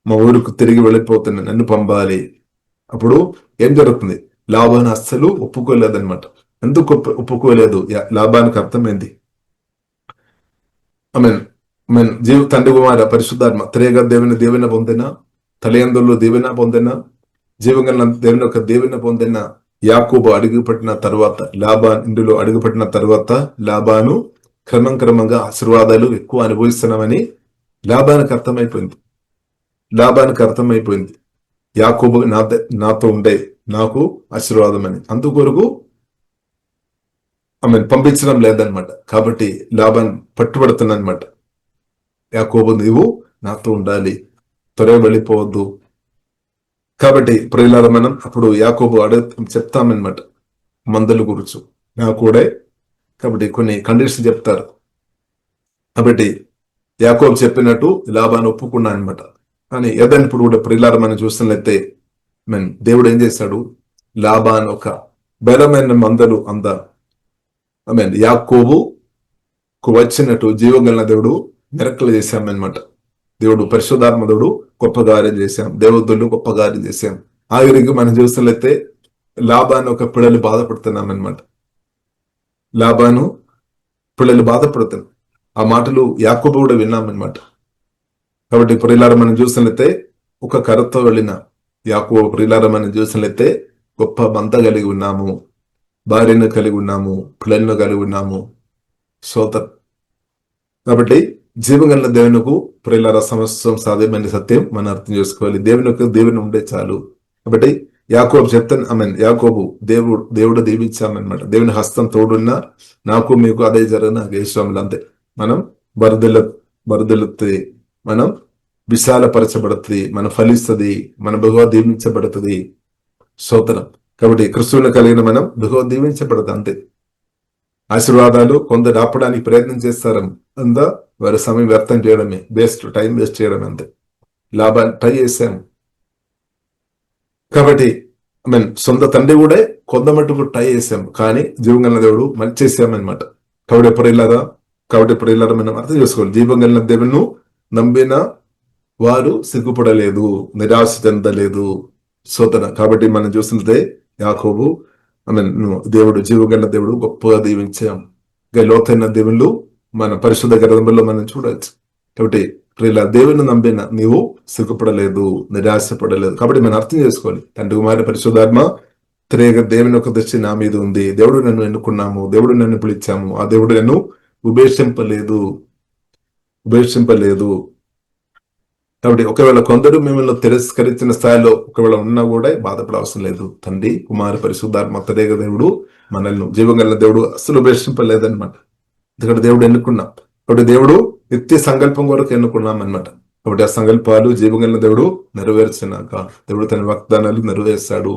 మా ఊరికి తిరిగి వెళ్ళిపోతున్నా, నన్ను పంపాలి. అప్పుడు ఏం జరుగుతుంది? లాబాను అస్సలు ఒప్పుకోలేదన్నమాట. ఎందుకు ఒప్పుకోలేదు? లాబానికి అర్థమైంది. తండ్రి కుమార పరిశుద్ధాత్మ త్రేగా దేవుని పొందిన, తలయందుల్లో దీవెన పొందిన, జీవగల దేవుని యొక్క దీవెన పొందిన యాకోబు అడుగుపెట్టిన తర్వాత, లాబాన్ ఇందులో అడుగుపెట్టిన తర్వాత లాబాను క్రమంగా ఆశీర్వాదాలు ఎక్కువ అనుభవిస్తున్నామని లాబానికి అర్థమైపోయింది. యాకోబు నాతో ఉండే నాకు ఆశీర్వాదం అని. అందుకొరకు పంపించడం లేదనమాట. కాబట్టి లాబాన్ పట్టుబడుతున్నమాట, యాకోబు నీవు నాతో ఉండాలి, త్వరగా వెళ్ళిపోవద్దు. కాబట్టి ప్రియులారా, మనం అప్పుడు యాకోబు చెప్తామన్నమాట మందలు గురించి, నా కూడా. కాబట్టి కొన్ని కండిషన్ చెప్తారు. కాబట్టి యాకోబు చెప్పినట్టు లాబాను ఒప్పుకున్నా అనమాట. కానీ ఏదైనప్పుడు కూడా ప్రియులారా మనం చూస్తున్నట్లయితే దేవుడు ఏం చేశాడు? లాబాను ఒక బలమైన మందలు యాకోబుకు వచ్చినట్టు జీవగల దేవుడు మిరకలు చేశామన్నమాట. దేవుడు పరిశుద్ధాత్మ దేవుడు గొప్ప కార్యం చేశాం, దేవతలు గొప్ప కార్యం చేశాం. ఆఖరికి మనం చూసినట్లయితే లాబాను ఒక పిల్లలు బాధపడుతున్నామన్నమాట. లాబాను పిల్లలు బాధపడుతున్నాం, ఆ మాటలు యాకోబు కూడా విన్నామన్నమాట. కాబట్టి ప్రియులారా మనం చూసినట్లయితే ఒక కర్రతో వెళ్ళిన యాకోబు, ప్రియులారా మనం చూసినట్లయితే గొప్ప మంద కలిగి ఉన్నాము, భార్యను కలిగి ఉన్నాము, పిల్లలను కలిగి ఉన్నాము. కాబట్టి జీవగల దేవునికి ప్రియులారా సమస్తం సాధ్యమైన సత్యం మనం అర్థం చేసుకోవాలి. దేవుని ఉండే చాలు. కాబట్టి యాకోబు యాకోబు దేవుడు దీవించామన్నమాట. దేవుని హస్తం తోడున్నా నాకు మీకు అదే జరిగిన గేశ్వాములు అంతే. మనం బరుదెలుతుంది, మనం విశాలపరచబడుతుంది, మనం ఫలిస్తుంది, మన బహుగా దీవించబడుతుంది. స్తోత్రం. కాబట్టి క్రిస్తువుని కలిగిన మనం బహుగా దీవించబడదు అంతే. ఆశీర్వాదాలు కొందరు ఆపడానికి ప్రయత్నం చేస్తారు, వారి సమయం వ్యర్థం చేయడమే, టైం వేస్ట్ చేయడం అంతే. లాభాన్ని ట్రై చేశాము. కాబట్టి సొంత తండ్రి కూడా కొంత మట్టుకు ట్రై చేశాం, కానీ జీవంగల దేవుడు మంచి చేశామన్నమాట. కాబట్టి ప్రియులారా మనం అర్థం చేసుకోవాలి, జీవంగల దేవును నమ్మిన వారు సిగ్గుపడలేదు, నిరాశ చెందలేదు. సోదర, కాబట్టి మనం చూస్తుంటే యాకోబు దేవుడు జీవగల దేవుడు గొప్పగా దీవించాం. లోతైన దేవుళ్ళు మన పరిశుద్ధ గ్రంథంలో మనం చూడవచ్చు. కాబట్టి ప్రియుల దేవుని నమ్మిన నీవు సిగ్గుపడలేదు, నిరాశపడలేదు. కాబట్టి మనం అర్థం చేసుకోవాలి, తండ్రి కుమార పరిశుద్ధాత్మ త్రేగ దేవుని యొక్క దృష్టి నా మీద ఉంది. దేవుడు నన్ను ఎన్నుకున్నాము, దేవుడు నన్ను పిలిచాము, ఆ దేవుడు నన్ను ఉపేక్షింపలేదు. కాబట్టి ఒకవేళ కొందరు మిమ్మల్ని తిరస్కరించిన స్థాయిలో ఒకవేళ ఉన్నా కూడా బాధపడవసరం లేదు. తండ్రి కుమార పరిశుద్ధాత్మ త్రేగ దేవుడు మనల్ని జీవగల దేవుడు అసలు ఉపేక్షింపలేదన్నమాట. ఎందుకంటే దేవుడు ఎన్నుకున్నాం. కాబట్టి దేవుడు నిత్య సంకల్పం కొరకు ఎన్నుకున్నాం అనమాట. కాబట్టి ఆ సంకల్పాలు జీవగల దేవుడు నెరవేర్చినాక దేవుడు తన వాగ్దానాలు నెరవేర్చాడు.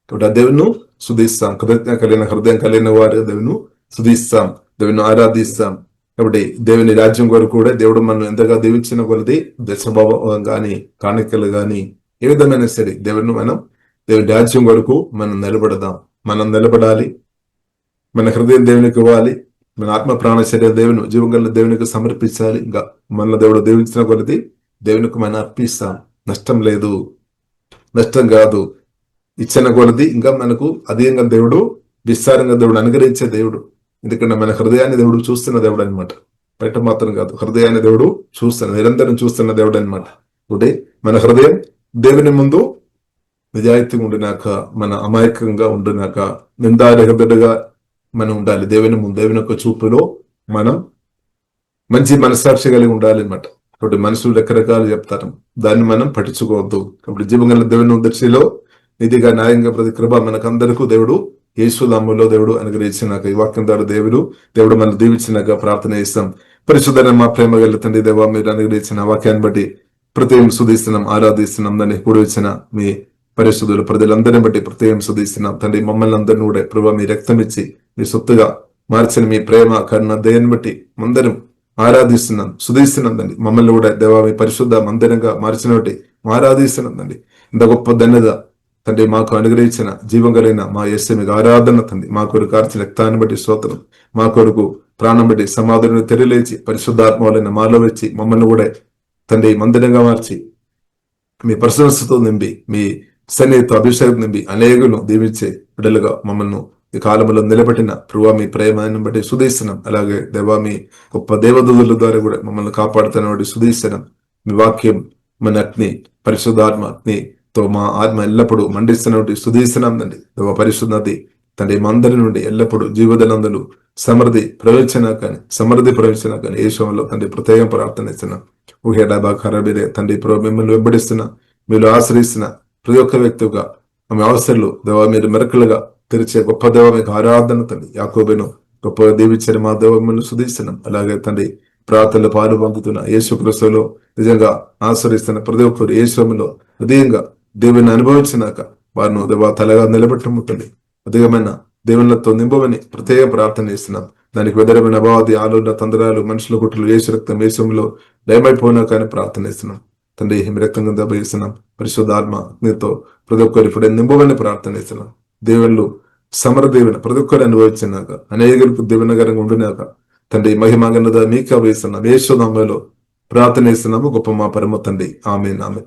కాబట్టి ఆ దేవుని స్తుతిస్తాం, కృతజ్ఞత కలిగిన హృదయం కలిగిన వారు దేవుని స్తుతిస్తాం, దేవుని ఆరాధిస్తాం. కాబట్టి దేవుని రాజ్యం కొరకు కూడా దేవుడు మనం ఎంతగా దీవించిన కొలది దశభావం గాని కాணிకలు గాని ఏ విధమైన సరే దేవుని రాజ్యం కొరకు మనం నిలబడాలి. మన హృదయం దేవునికి ఇవ్వాలి, మన ఆత్మ ప్రాణ శరీర దేవుని జీవగల దేవునికి సమర్పించాలి. ఇంకా మన దేవుడు దీవించిన కొలది దేవునికి మనం అర్పిస్తాం. నష్టం లేదు, నష్టం కాదు. ఇచ్చిన కొలది ఇంకా మనకు అధికంగా దేవుడు విస్తారంగా దేవుడు అనుగ్రహించే దేవుడు. ఎందుకంటే మన హృదయాన్ని దేవుడు చూస్తున్న దేవుడు అనమాట, బయట మాత్రం కాదు. హృదయాన్ని దేవుడు నిరంతరం చూస్తున్న దేవుడు అనమాట. ఒకటి మన హృదయం దేవుని ముందు నిజాయితీగా ఉండినాక, మన అమాయకంగా ఉండినాక, నిందారహితుడుగా మనం ఉండాలి. దేవుని ముందు దేవుని యొక్క చూపులో మనం మంచి మనస్సాక్షి కలిగి ఉండాలి అనమాట. కాబట్టి మనుషులు రకరకాలు చెప్తారు, దాన్ని మనం పట్టించుకోవద్దు. కాబట్టి జీవగల దేవుని దృష్టిలో నిధిగా న్యాయంగా ప్రతి కృప మనకందరికీ దేవుడు యేసునామములో దేవుడు అనుగ్రహించినాక, ఈ వాక్యం ద్వారా దేవుడు మనం దీవించినాక ప్రార్థన చేస్తాం. పరిశుద్ధ మా ప్రేమ గల తండ్రి దేవా, మీరు అనుగ్రహించిన వాక్యాన్ని బట్టి ప్రతి స్తుతిస్తున్నాం, ఆరాధిస్తున్నాం. దాన్ని కూడి వచ్చిన మీ పరిశుద్ధులు ప్రజలందరిని బట్టి ప్రత్యేకం శుద్ధిస్తున్నాం తండ్రి. మమ్మల్ని అందరినీ కూడా ప్రభావ మీ రక్తం ఇచ్చి మీ సొత్తుగా మార్చిన మీ ప్రేమ కరుణ దయని బట్టి అందరం ఆరాధిస్తున్నాం, శుధిస్తున్నాం తండ్రి. మమ్మల్ని కూడా దేవా మీ పరిశుద్ధ మందిరంగా మార్చిన బట్టి ఆరాధిస్తున్నాం తండ్రి. ఇంత గొప్ప ధన్యత తండ్రి మాకు అనుగ్రహించిన జీవం కలిగిన మా యేసు మీకు ఆరాధన తండ్రి. మా కొరకు కార్చిన రక్తాన్ని బట్టి స్తోత్రం. మా కొరకు ప్రాణం బట్టి సమాధానం తెరలేచి పరిశుద్ధాత్మ వలన మాలో వచ్చి మమ్మల్ని కూడా తండ్రి మందిరంగా మార్చి మీ ప్రశంసతో నింపి మీ సన్నిధితో అభిషేకం నింపి అనేకులను దీవించే బిడ్డలుగా మమ్మల్ని ఈ కాలంలో నిలబెట్టిన ప్రభావ మీ ప్రేమను బట్టి శుధిస్తున్నాం. అలాగే దేవా మీ గొప్ప దేవదూతుల ద్వారా కూడా మమ్మల్ని కాపాడుతున్న బట్టి శుధిస్తున్నాం. మీ వాక్యం మన అగ్ని పరిశుద్ధాత్మ అగ్నితో మా ఆత్మ ఎల్లప్పుడూ మండిస్తున్నట్టు శుధిస్తున్నాం తండ్రి. దేవ పరిశుద్ధి తండ్రి మా అందరి నుండి ఎల్లప్పుడూ జీవదలందరూ సమృద్ధి ప్రవేశన కానీ ఏ విషయంలో తండ్రి ప్రత్యేకం ప్రార్థనిస్తున్నాం. ఊహే డబ్బా ఖరాబీరే తండ్రి ప్రభు మిమ్మల్ని వెంబడిస్తున్నా, మీరు ఆశ్రయిస్తున్న ప్రతి ఒక్క వ్యక్తిగా ఆమె అవసరాలు దేవ మీరు మెరకలుగా తెరిచే గొప్ప దేవ మీకు ఆరాధన తండ్రి. యాకోబును గొప్ప దీవించిన మా దేవ మిమ్మల్ని శుధిస్తున్నాం. అలాగే తండ్రి ప్రార్థనలు పాలు పొందుతున్న యేసు క్రీస్తులో నిజంగా ఆశ్రయిస్తున్న ప్రతి ఒక్కరు యేసులో హృదయంగా దేవుని అనుభవించినాక వారిని దేవ తలగా నిలబెట్టము తండ్రి. అధికమైన దేవునితో నింపమని ప్రత్యేక ప్రార్థన చేస్తున్నాం. దానికి విధమైన అభావాది ఆలోచన తంత్రాలు మనుషుల కుట్రలు యేసు రక్తం యేసులో లయమైపోయినా కానీ ప్రార్థన చేస్తున్నాం తండ్రి. హిమ రక్తంగా దెబ్బయిస్తున్నాం. పరిశుద్ధాత్మ అగ్నితో ప్రతి ఒక్కరు ఇప్పుడు నింపమని ప్రార్థన చేస్తున్నాం. దేవుళ్ళు సమరదేవుని ప్రతి ఒక్కరు అనుభవించినాక అనేకులకు దీవెనకరంగా ఉండినాక తండ్రి మహిమగన్నద మీకు వేస్తున్నాం. యేసు నామములో ప్రార్థన చేస్తున్నాము గొప్ప మా పరమ తండ్రి. ఆమేన్ ఆమేన్.